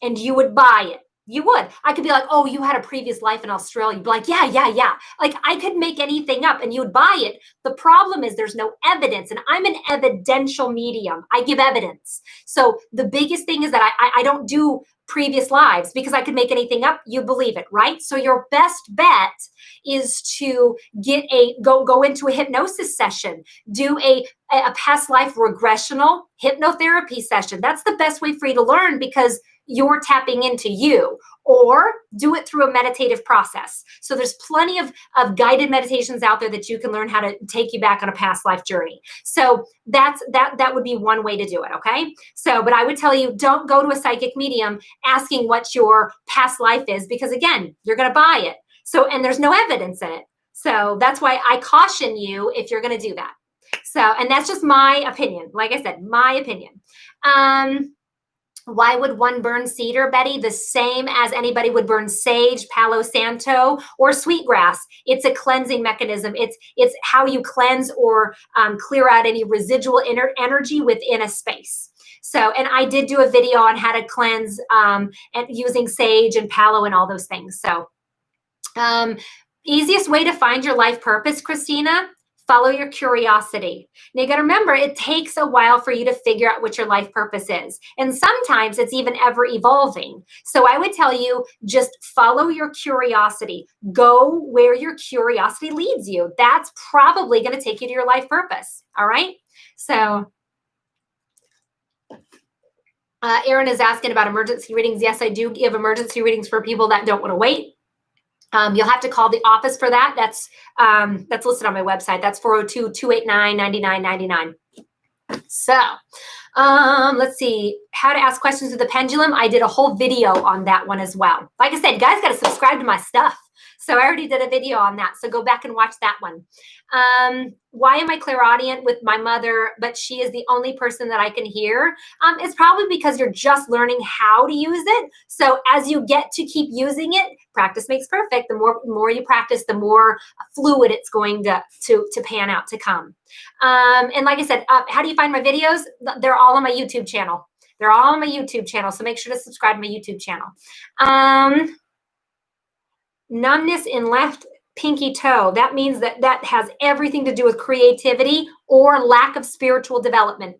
and you would buy it. You would. I could be like, oh, you had a previous life in Australia. You'd be like, yeah, yeah, yeah. Like I could make anything up and you'd buy it. The problem is there's no evidence, and I'm an evidential medium. I give evidence. So the biggest thing is that I don't do previous lives because I could make anything up. You believe it, right? So your best bet is to go into a hypnosis session, do a past life regressional hypnotherapy session. That's the best way for you to learn because you're tapping into you, or do it through a meditative process. So there's plenty of guided meditations out there that you can learn how to take you back on a past life journey. So that would be one way to do it. Okay. So, but I would tell you, don't go to a psychic medium asking what your past life is, because again, you're going to buy it. So, and there's no evidence in it. So that's why I caution you if you're going to do that. So, and that's just my opinion. Like I said, my opinion. Why would one burn cedar, Betty? The same as anybody would burn sage, Palo Santo, or sweetgrass. It's a cleansing mechanism. It's how you cleanse or clear out any residual energy within a space. So, and I did do a video on how to cleanse and using sage and palo and all those things. So, easiest way to find your life purpose, Christina? Follow your curiosity. Now you got to remember, it takes a while for you to figure out what your life purpose is. And sometimes it's even ever evolving. So I would tell you, just follow your curiosity. Go where your curiosity leads you. That's probably going to take you to your life purpose. All right. So Erin is asking about emergency readings. Yes, I do give emergency readings for people that don't want to wait. You'll have to call the office for that. That's listed on my website. That's 402-289-9999. So let's see. How to ask questions with the pendulum. I did a whole video on that one as well. Like I said, guys got to subscribe to my stuff. So I already did a video on that. So go back and watch that one. Why am I clairaudient with my mother, but she is the only person that I can hear? It's probably because you're just learning how to use it. So as you get to keep using it, practice makes perfect. The more you practice, the more fluid it's going to pan out to come. And like I said, how do you find my videos? They're all on my YouTube channel. They're all on my YouTube channel. So make sure to subscribe to my YouTube channel. Numbness in left pinky toe. That means that has everything to do with creativity or lack of spiritual development.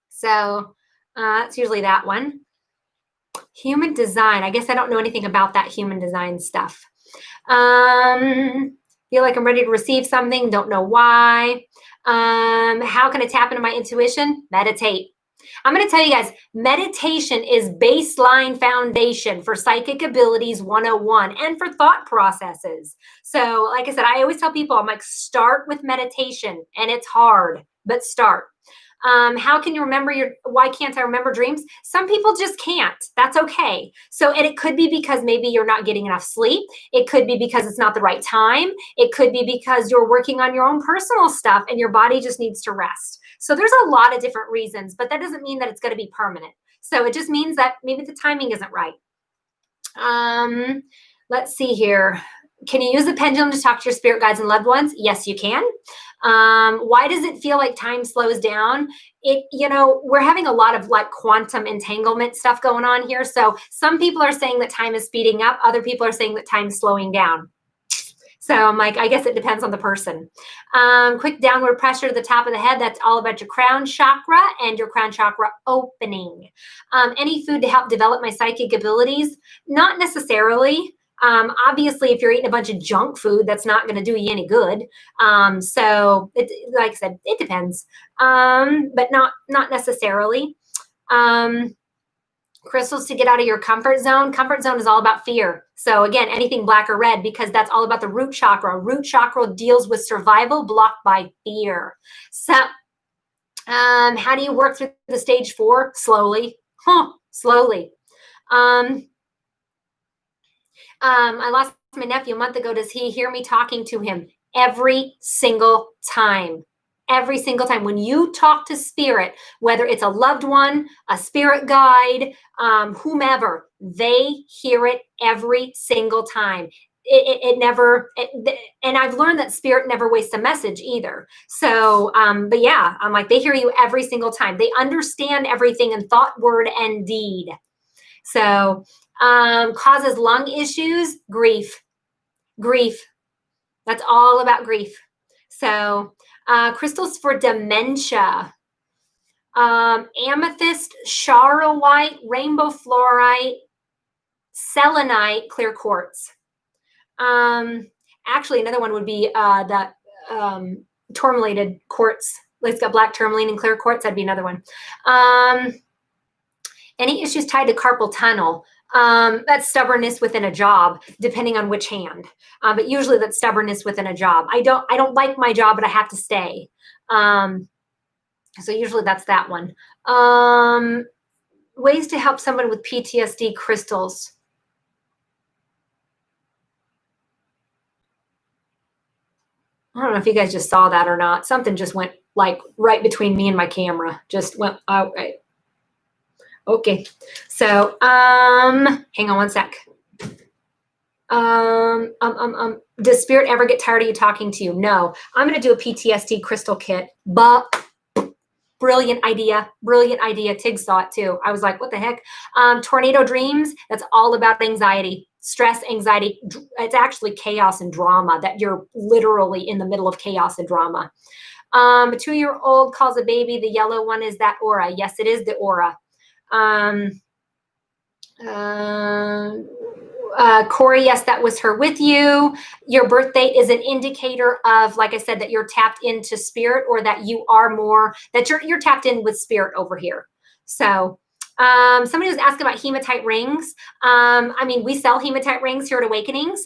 So it's usually that one. Human design. I guess I don't know anything about that human design stuff. Feel like I'm ready to receive something. Don't know why. How can I tap into my intuition? Meditate. I'm going to tell you guys, meditation is baseline foundation for psychic abilities 101 and for thought processes. So like I said, I always tell people, I'm like, start with meditation, and it's hard, but start. How can you remember why can't I remember dreams? Some people just can't. That's okay. So, and it could be because maybe you're not getting enough sleep. It could be because it's not the right time. It could be because you're working on your own personal stuff and your body just needs to rest. So there's a lot of different reasons, but that doesn't mean that it's going to be permanent. So it just means that maybe the timing isn't right. Let's see here. Can you use the pendulum to talk to your spirit guides and loved ones? Yes, you can. Why does it feel like time slows down? We're having a lot of like quantum entanglement stuff going on here. So some people are saying that time is speeding up. Other people are saying that time is slowing down. So I'm like, I guess it depends on the person. Quick downward pressure to the top of the head. That's all about your crown chakra and your crown chakra opening. Any food to help develop my psychic abilities? Not necessarily. Obviously, if you're eating a bunch of junk food, that's not going to do you any good. So like I said, it depends, but not necessarily. Crystals to get out of your comfort zone. Comfort zone is all about fear. So again, anything black or red, because that's all about the root chakra. Root chakra deals with survival blocked by fear. So how do you work through the stage 4? Slowly. Slowly. I lost my nephew a month ago. Does he hear me talking to him? Every single time. Every single time. When you talk to spirit, whether it's a loved one, a spirit guide, whomever, they hear it every single time. It never, and I've learned that spirit never wastes a message either. So, but yeah, I'm like, they hear you every single time. They understand everything in thought, word, and deed. So causes lung issues, grief. That's all about grief. So crystals for dementia. Amethyst, charoite, rainbow fluorite, selenite, clear quartz. Actually, another one would be that tourmalated quartz. It's got black tourmaline and clear quartz. That'd be another one. Any issues tied to carpal tunnel? That's stubbornness within a job, depending on which hand. But usually that's stubbornness within a job. I don't like my job, but I have to stay. So usually that's that one. Ways to help someone with PTSD, crystals. I don't know if you guys just saw that or not. Something just went like right between me and my camera. Just went out. Right. Okay. So, hang on one sec. Does spirit ever get tired of you talking to you? No. I'm going to do a PTSD crystal kit, but brilliant idea. Tig saw it too. I was like, what the heck? Tornado dreams. That's all about anxiety. Stress, anxiety. It's actually chaos and drama, that you're literally in the middle of chaos and drama. A 2-year-old calls a baby. The yellow one is that aura. Yes, it is the aura. Corey, yes, that was her with you. Your birth date is an indicator of, like I said, that you're tapped into spirit, or that you are more, that you're tapped in with spirit over here. So somebody was asking about hematite rings. I mean, we sell hematite rings here at Awakenings.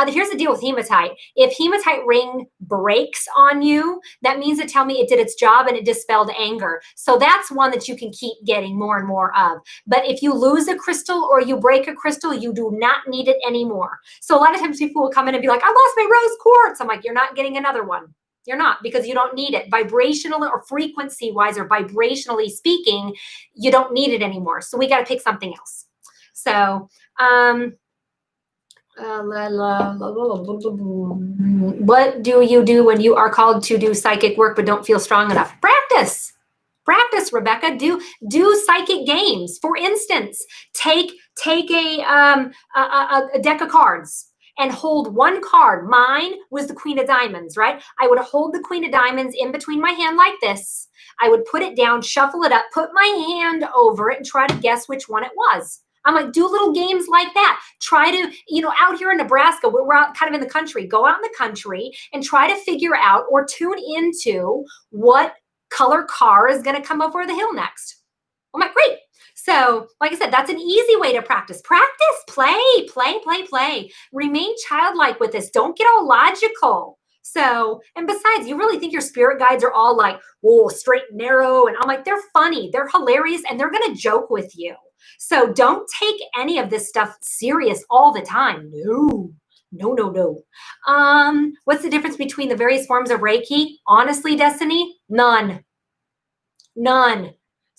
Here's the deal with hematite. If hematite ring breaks on you, that means to tell me it did its job and it dispelled anger. So that's one that you can keep getting more and more of. But if you lose a crystal or you break a crystal, you do not need it anymore. So a lot of times people will come in and be like, I lost my rose quartz. I'm like, you're not getting another one. You're not, because you don't need it. Vibrational or frequency wise, or vibrationally speaking, you don't need it anymore. So we got to pick something else. So, what do you do when you are called to do psychic work but don't feel strong enough? Practice, Rebecca. Do psychic games. For instance, take a deck of cards and hold one card. Mine was the Queen of Diamonds, right? I would hold the Queen of Diamonds in between my hand like this. I would put it down, shuffle it up, put my hand over it, and try to guess which one it was. I'm like, do little games like that. Try to, out here in Nebraska, we're out kind of in the country, go out in the country and try to figure out or tune into what color car is going to come over the hill next. I'm like, great. So, like I said, that's an easy way to practice. Play. Remain childlike with this. Don't get all logical. So, and besides, you really think your spirit guides are all like, whoa, straight and narrow. And I'm like, they're funny, they're hilarious, and they're going to joke with you. So don't take any of this stuff serious all the time. No. What's the difference between the various forms of Reiki? Honestly, Destiny, none.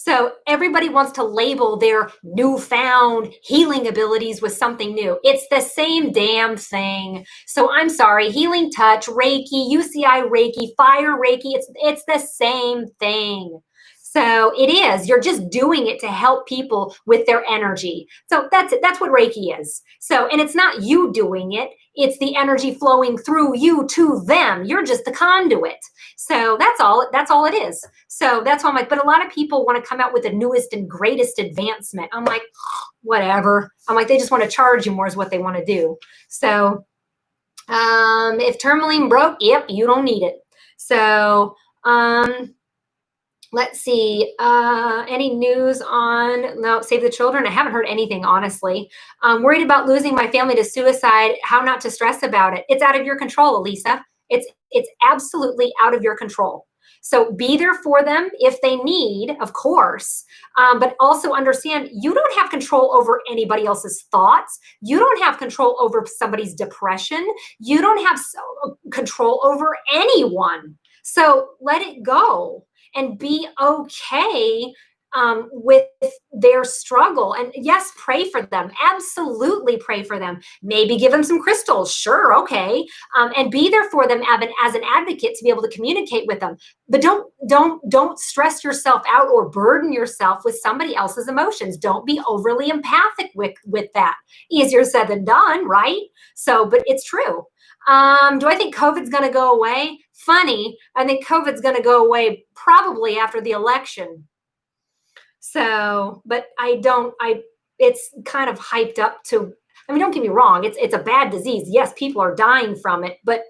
So everybody wants to label their newfound healing abilities with something new. It's the same damn thing. So I'm sorry, healing touch, Reiki, UCI Reiki, fire Reiki, it's the same thing. So it is. You're just doing it to help people with their energy. So that's it. That's what Reiki is. So, and it's not you doing it. It's the energy flowing through you to them. You're just the conduit. So that's all it is. So that's why I'm like, but a lot of people want to come out with the newest and greatest advancement. I'm like, whatever. I'm like, they just want to charge you more is what they want to do. So if tourmaline broke, yep, you don't need it. So let's see, any news on Save the Children? I haven't heard anything, honestly. I'm worried about losing my family to suicide. How not to stress about it? It's out of your control, Elisa. It's absolutely out of your control. So be there for them if they need, of course, but also understand you don't have control over anybody else's thoughts. You don't have control over somebody's depression. You don't have control over anyone. So let it go and be okay with their struggle. And yes, pray for them. Absolutely pray for them. Maybe give them some crystals. Sure, okay, and be there for them as an advocate to be able to communicate with them. But don't stress yourself out or burden yourself with somebody else's emotions. Don't be overly empathic with that. Easier said than done, right? So, but it's true. Do I think COVID's going to go away? Funny. I think COVID's going to go away probably after the election. So, but it's kind of hyped up to, I mean, don't get me wrong. It's a bad disease. Yes, people are dying from it, but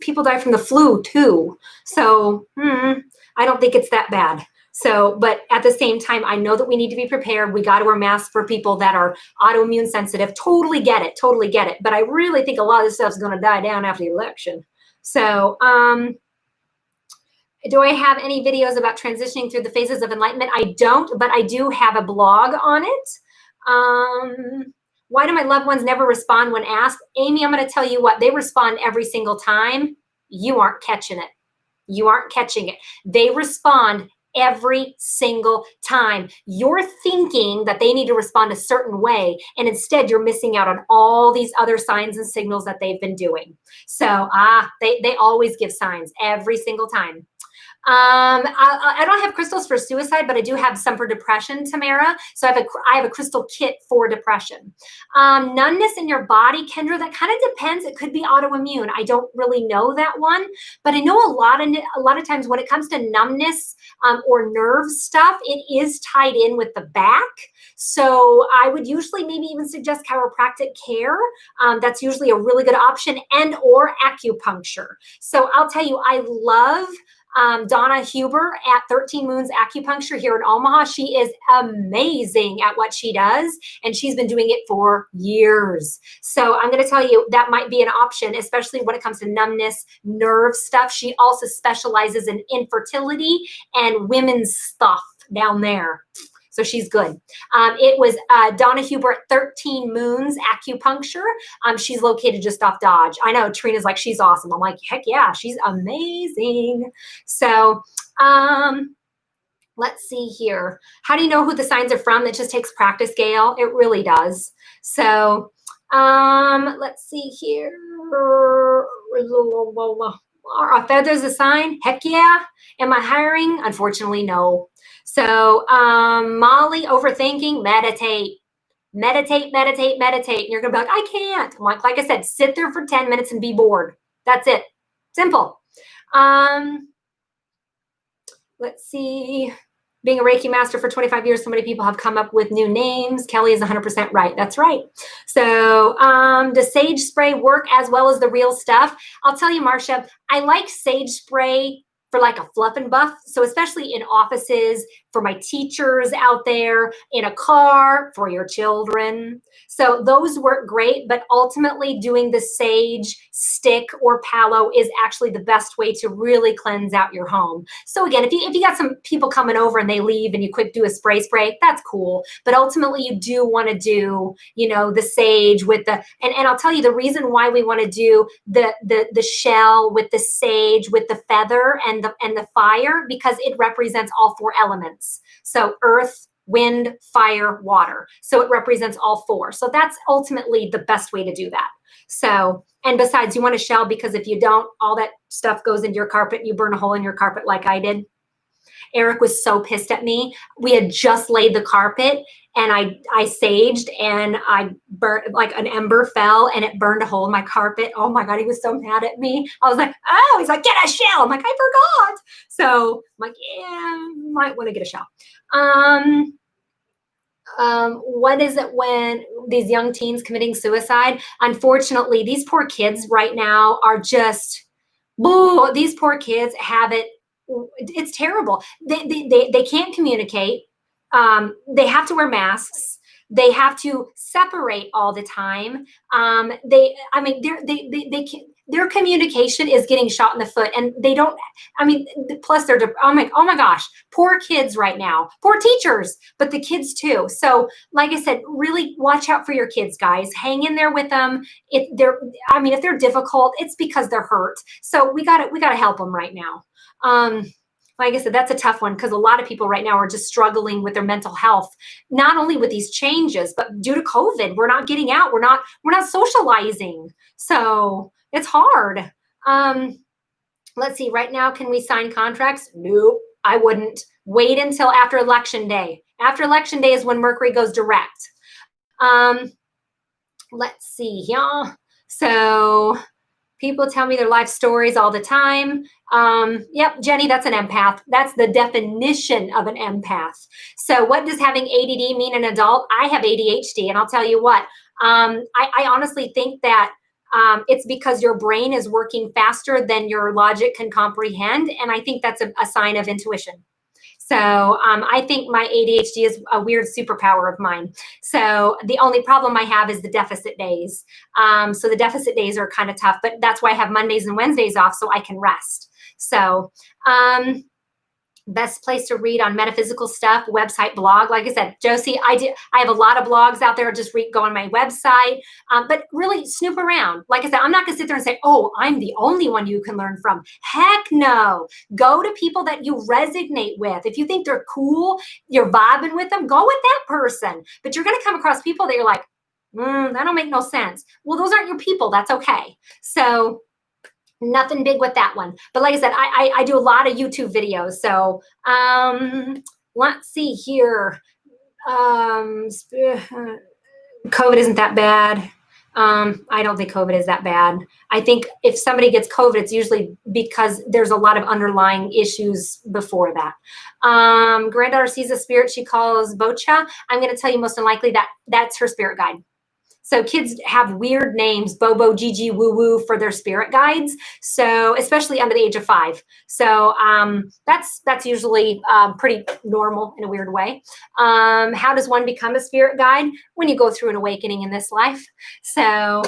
people die from the flu too. So, I don't think it's that bad. So, but at the same time, I know that we need to be prepared. We got to wear masks for people that are autoimmune sensitive. Totally get it. Totally get it. But I really think a lot of this stuff is going to die down after the election. So, do I have any videos about transitioning through the phases of enlightenment? I don't, but I do have a blog on it. Why do my loved ones never respond when asked? Amy, I'm going to tell you what, they respond every single time. You aren't catching it. You aren't catching it. They respond every single time. You're thinking that they need to respond a certain way, and instead you're missing out on all these other signs and signals that they've been doing. So they always give signs every single time. I don't have crystals for suicide, but I do have some for depression, Tamara. So I have a crystal kit for depression. Numbness in your body, Kendra, that kind of depends. It could be autoimmune. I don't really know that one, but I know a lot of times when it comes to numbness or nerve stuff, it is tied in with the back. So I would usually maybe even suggest chiropractic care. That's usually a really good option, and or acupuncture. So I'll tell you, I love Donna Huber at 13 Moons Acupuncture here in Omaha. She is amazing at what she does, and she's been doing it for years. So I'm going to tell you that might be an option, especially when it comes to numbness, nerve stuff. She also specializes in infertility and women's stuff down there. So she's good. It was Donna Huber at 13 Moons Acupuncture. She's located just off Dodge. I know Trina's like, she's awesome. I'm like, heck yeah, she's amazing. So let's see here. How do you know who the signs are from? That just takes practice, Gail. It really does. So let's see here. Are feathers a sign? Heck yeah. Am I hiring? Unfortunately, no. So Molly, overthinking, meditate. Meditate. And you're going to be like, I can't. Like I said, sit there for 10 minutes and be bored. That's it. Simple. Let's see. Being a Reiki master for 25 years, so many people have come up with new names. Kelly is 100% right. That's right. So does sage spray work as well as the real stuff? I'll tell you, Marcia, I like sage spray for like a fluff and buff. So especially in offices, for my teachers out there, in a car, for your children. So those work great, but ultimately doing the sage stick or palo is actually the best way to really cleanse out your home. So again, if you got some people coming over and they leave and you quick do a spray, that's cool. But ultimately you do want to do, the sage with the, and I'll tell you the reason why we want to do the shell with the sage, with the feather and the fire, because it represents all four elements. So earth, wind, fire, water. So it represents all four. So that's ultimately the best way to do that. So, and besides, you want a shell because if you don't, all that stuff goes into your carpet and you burn a hole in your carpet like I did. Eric was so pissed at me. We had just laid the carpet and I saged and I burnt, like an ember fell and it burned a hole in my carpet. Oh my God, he was so mad at me. I was like, oh, he's like, get a shell. I'm like, I forgot. So I'm like, yeah, might want to get a shell. What is it when these young teens committing suicide? Unfortunately, these poor kids right now are just, these poor kids have it. It's terrible. They can't communicate. They have to wear masks. They have to separate all the time. Their communication is getting shot in the foot, and they don't. Plus they're. Oh my gosh, poor kids right now. Poor teachers, but the kids too. So, like I said, really watch out for your kids, guys. Hang in there with them. If they're difficult, it's because they're hurt. So we got to help them right now. like I said, that's a tough one because a lot of people right now are just struggling with their mental health, not only with these changes, but due to COVID, we're not getting out. We're not socializing. So it's hard. Um, let's see, right now, can we sign contracts? Nope, I wouldn't. Wait until after election day. After election day is when Mercury goes direct. Um, let's see, yeah. So people tell me their life stories all the time. Yep, Jenny, that's an empath. That's the definition of an empath. So what does having ADD mean in an adult? I have ADHD, and I'll tell you what, I honestly think that it's because your brain is working faster than your logic can comprehend. And I think that's a sign of intuition. So I think my ADHD is a weird superpower of mine. So the only problem I have is the deficit days. So the deficit days are kind of tough, but that's why I have Mondays and Wednesdays off so I can rest. So best place to read on metaphysical stuff, website, blog. Like I said, Josie, I have a lot of blogs out there. Just go on my website, but really snoop around. Like I said, I'm not going to sit there and say, oh, I'm the only one you can learn from. Heck no. Go to people that you resonate with. If you think they're cool, you're vibing with them, go with that person. But you're going to come across people that you're like, that don't make no sense. Well, those aren't your people. That's okay. So nothing big with that one. But like I said, I do a lot of YouTube videos. So let's see here. COVID isn't that bad. I don't think COVID is that bad. I think if somebody gets COVID, it's usually because there's a lot of underlying issues before that. Granddaughter sees a spirit she calls Bocha. I'm going to tell you most unlikely that that's her spirit guide. So kids have weird names, Bobo, Gigi, Woo Woo for their spirit guides. So especially under the age of 5. So that's usually pretty normal in a weird way. How does one become a spirit guide? When you go through an awakening in this life. So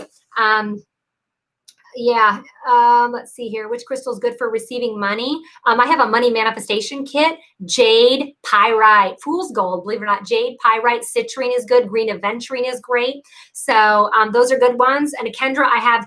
yeah, let's see here. Which crystal is good for receiving money? I have a money manifestation kit. Jade, pyrite, fool's gold, believe it or not. Jade, pyrite, citrine is good. Green aventurine is great. So those are good ones. And Kendra, I have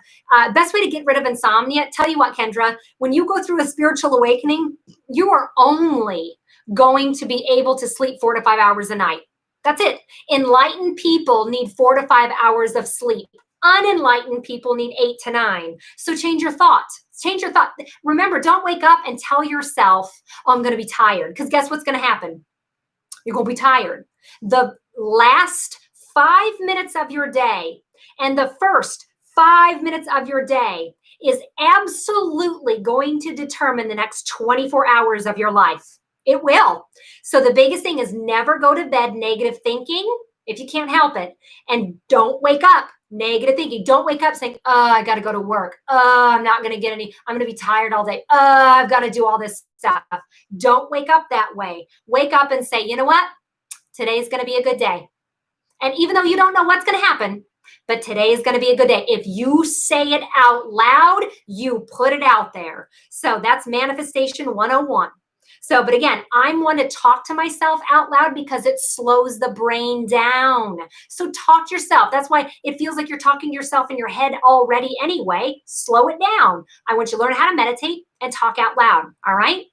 best way to get rid of insomnia. Tell you what, Kendra, when you go through a spiritual awakening, you are only going to be able to sleep 4 to 5 hours a night. That's it. Enlightened people need 4 to 5 hours of sleep. Unenlightened people need 8 to 9. So change your thought. Change your thought. Remember, don't wake up and tell yourself, oh, I'm going to be tired. Because guess what's going to happen? You're going to be tired. The last 5 minutes of your day and the first 5 minutes of your day is absolutely going to determine the next 24 hours of your life. It will. So the biggest thing is never go to bed negative thinking if you can't help it. And don't wake up negative thinking. Don't wake up saying, oh, I got to go to work. Oh, I'm not going to get any. I'm going to be tired all day. Oh, I've got to do all this stuff. Don't wake up that way. Wake up and say, you know what? Today's going to be a good day. And even though you don't know what's going to happen, but today is going to be a good day. If you say it out loud, you put it out there. So that's manifestation 101. So, but again, I'm one to talk to myself out loud because it slows the brain down. So talk to yourself. That's why it feels like you're talking to yourself in your head already anyway. Slow it down. I want you to learn how to meditate and talk out loud. All right.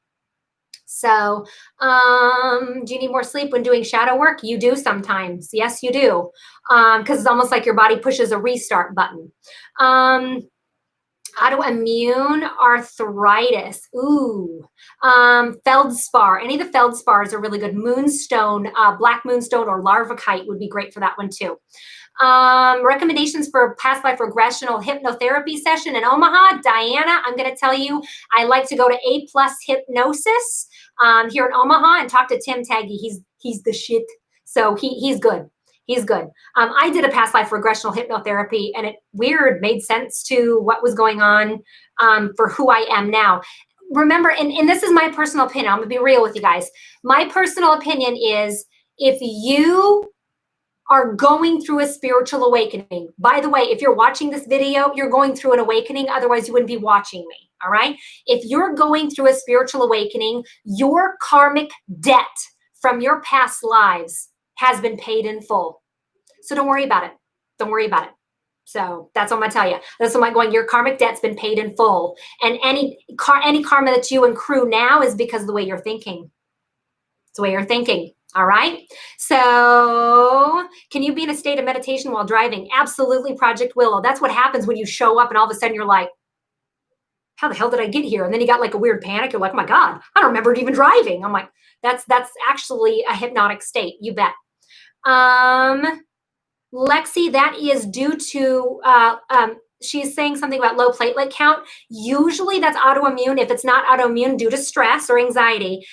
So, do you need more sleep when doing shadow work? You do sometimes. Yes, you do. Because it's almost like your body pushes a restart button. Autoimmune arthritis. Ooh. Feldspar. Any of the feldspars are really good. Moonstone, black moonstone or larvakite would be great for that one too. Recommendations for past life regressional hypnotherapy session in Omaha. Diana, I'm going to tell you, I like to go to A+ Hypnosis here in Omaha and talk to Tim Taggy. He's the shit. So he's good. He's good. I did a past life regressional hypnotherapy and it made sense to what was going on for who I am now. Remember, and this is my personal opinion. I'm going to be real with you guys. My personal opinion is if you are going through a spiritual awakening, by the way, if you're watching this video, you're going through an awakening. Otherwise, you wouldn't be watching me. All right. If you're going through a spiritual awakening, your karmic debt from your past lives has been paid in full. So don't worry about it. Don't worry about it. So that's what I'm gonna tell you. That's what I'm going. Your karmic debt's been paid in full, and any karma that you accrue now is because of the way you're thinking. It's the way you're thinking. All right. So, can you be in a state of meditation while driving? Absolutely, Project Willow. That's what happens when you show up and all of a sudden you're like, how the hell did I get here? And then you got like a weird panic. You're like, oh my God, I don't remember even driving. I'm like, that's actually a hypnotic state. You bet. Lexi, that is due to, she's saying something about low platelet count. Usually that's autoimmune. If it's not autoimmune due to stress or anxiety,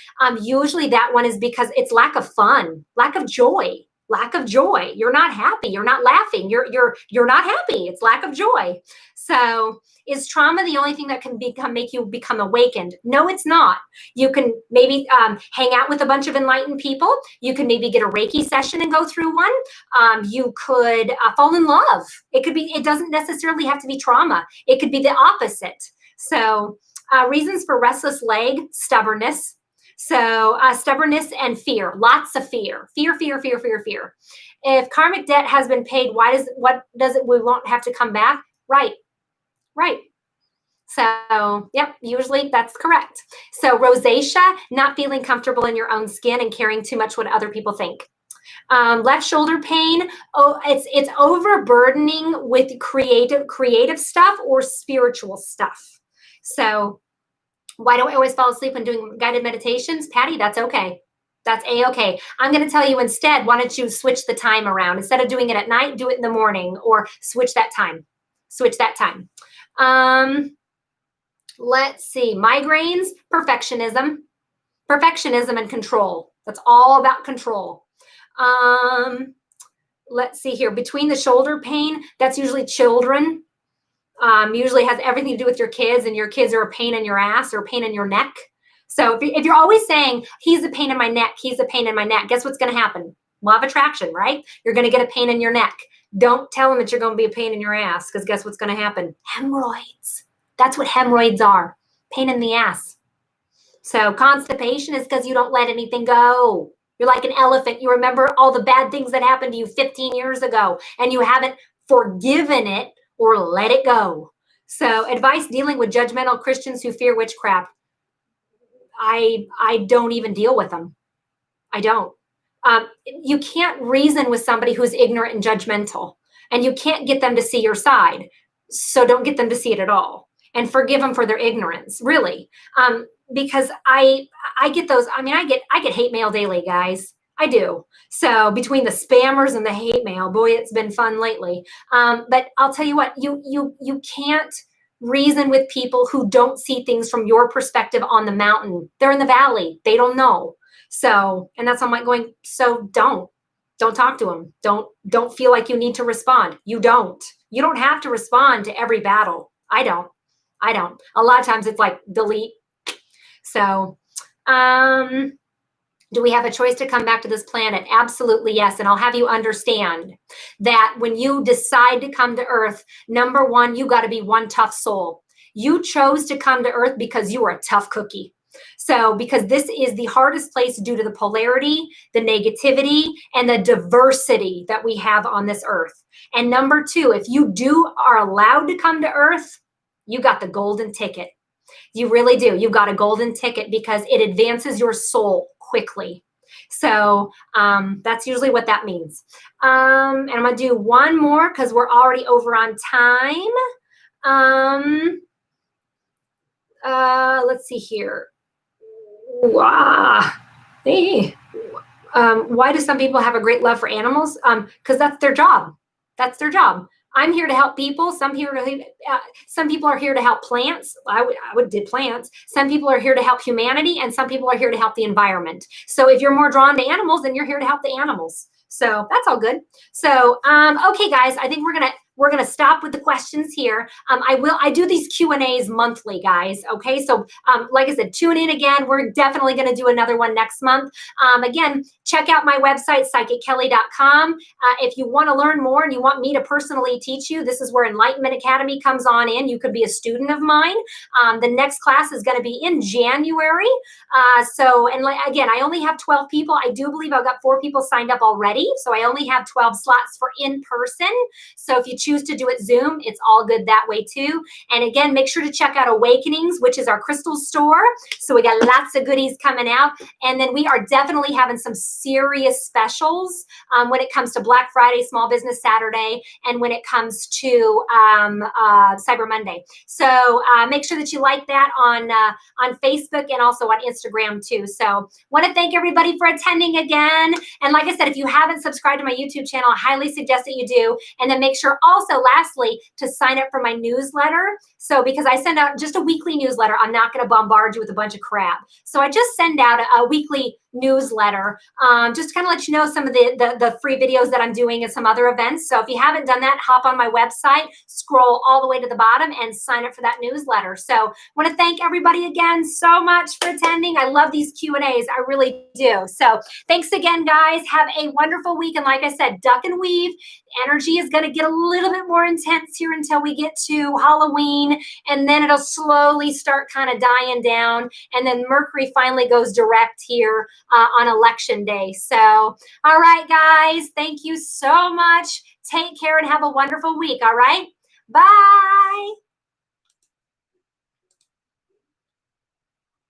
usually that one is because it's lack of fun, lack of joy. Lack of joy. You're not happy. You're not laughing. You're not happy. It's lack of joy. So is trauma the only thing that can make you become awakened? No, it's not. You can maybe hang out with a bunch of enlightened people. You can maybe get a Reiki session and go through one. You could fall in love. It doesn't necessarily have to be trauma. It could be the opposite. So reasons for restless leg, stubbornness. So stubbornness and fear, lots of fear. Fear. If karmic debt has been paid, we won't have to come back? Right. So, yep, usually that's correct. So rosacea, not feeling comfortable in your own skin and caring too much what other people think. Left shoulder pain, it's overburdening with creative stuff or spiritual stuff. So why do I always fall asleep when doing guided meditations? Patty, that's okay. That's A-okay. I'm going to tell you instead, why don't you switch the time around? Instead of doing it at night, do it in the morning or switch that time. Let's see. Migraines, perfectionism and control. That's all about control. Let's see here. Between the shoulder pain, that's usually children. Usually has everything to do with your kids, and your kids are a pain in your ass or a pain in your neck. So if you're always saying, he's a pain in my neck, guess what's going to happen? Law of attraction, right? You're going to get a pain in your neck. Don't tell them that you're going to be a pain in your ass, because guess what's going to happen? Hemorrhoids. That's what hemorrhoids are. Pain in the ass. So constipation is because you don't let anything go. You're like an elephant. You remember all the bad things that happened to you 15 years ago, and you haven't forgiven it or let it go. So advice dealing with judgmental Christians who fear witchcraft. I don't even deal with them. I don't. You can't reason with somebody who's ignorant and judgmental, and you can't get them to see your side. So don't get them to see it at all, and forgive them for their ignorance, really. Because I get those. I mean, I get hate mail daily, guys. I do. So between the spammers and the hate mail, boy, it's been fun lately. But I'll tell you what, you can't reason with people who don't see things from your perspective on the mountain. They're in the valley. They don't know. So, and that's why I'm like going, so don't talk to them. Don't feel like you need to respond. You don't have to respond to every battle. I don't. A lot of times it's like delete. So, do we have a choice to come back to this planet? Absolutely, yes. And I'll have you understand that when you decide to come to Earth, number one, you got to be one tough soul. You chose to come to Earth because you were a tough cookie. So because this is the hardest place due to the polarity, the negativity, and the diversity that we have on this Earth. And number two, if you are allowed to come to Earth, you got the golden ticket. You really do. You've got a golden ticket because it advances your soul quickly. So that's usually what that means. And I'm going to do one more because we're already over on time. Let's see here. Why do some people have a great love for animals? Because that's their job. I'm here to help people. Some people are here to help plants. I would did plants. Some people are here to help humanity, and some people are here to help the environment. So if you're more drawn to animals, then you're here to help the animals. So that's all good. So okay, guys, I think we're gonna stop with the questions here. I do these Q&As monthly, guys. Okay, so like I said, tune in again. We're definitely gonna do another one next month. Again, check out my website, psychickelli.com. If you want to learn more and you want me to personally teach you, this is where Enlightenment Academy comes on in. You could be a student of mine. The next class is going to be in January. Again, I only have 12 people. I do believe I've got 4 people signed up already. So I only have 12 slots for in person. So if you choose choose to do it Zoom, it's all good that way too. And again, make sure to check out Awakenings, which is our crystal store. So we got lots of goodies coming out. And then we are definitely having some serious specials when it comes to Black Friday, Small Business Saturday, and when it comes to Cyber Monday. So make sure that you like that on Facebook and also on Instagram too. So want to thank everybody for attending again. And like I said, if you haven't subscribed to my YouTube channel, I highly suggest that you do. And then make sure also, lastly, to sign up for my newsletter. So because I send out just a weekly newsletter, I'm not going to bombard you with a bunch of crap. So I just send out a weekly newsletter, just to kind of let you know some of the free videos that I'm doing and some other events. So if you haven't done that, hop on my website, scroll all the way to the bottom and sign up for that newsletter. So want to thank everybody again so much for attending. I love these Q&As. I really do. So thanks again, guys. Have a wonderful week. And like I said, duck and weave. Energy is going to get a little bit more intense here until we get to Halloween, and then it'll slowly start kind of dying down. And then Mercury finally goes direct here on election day. So, all right, guys, thank you so much. Take care and have a wonderful week. All right. Bye.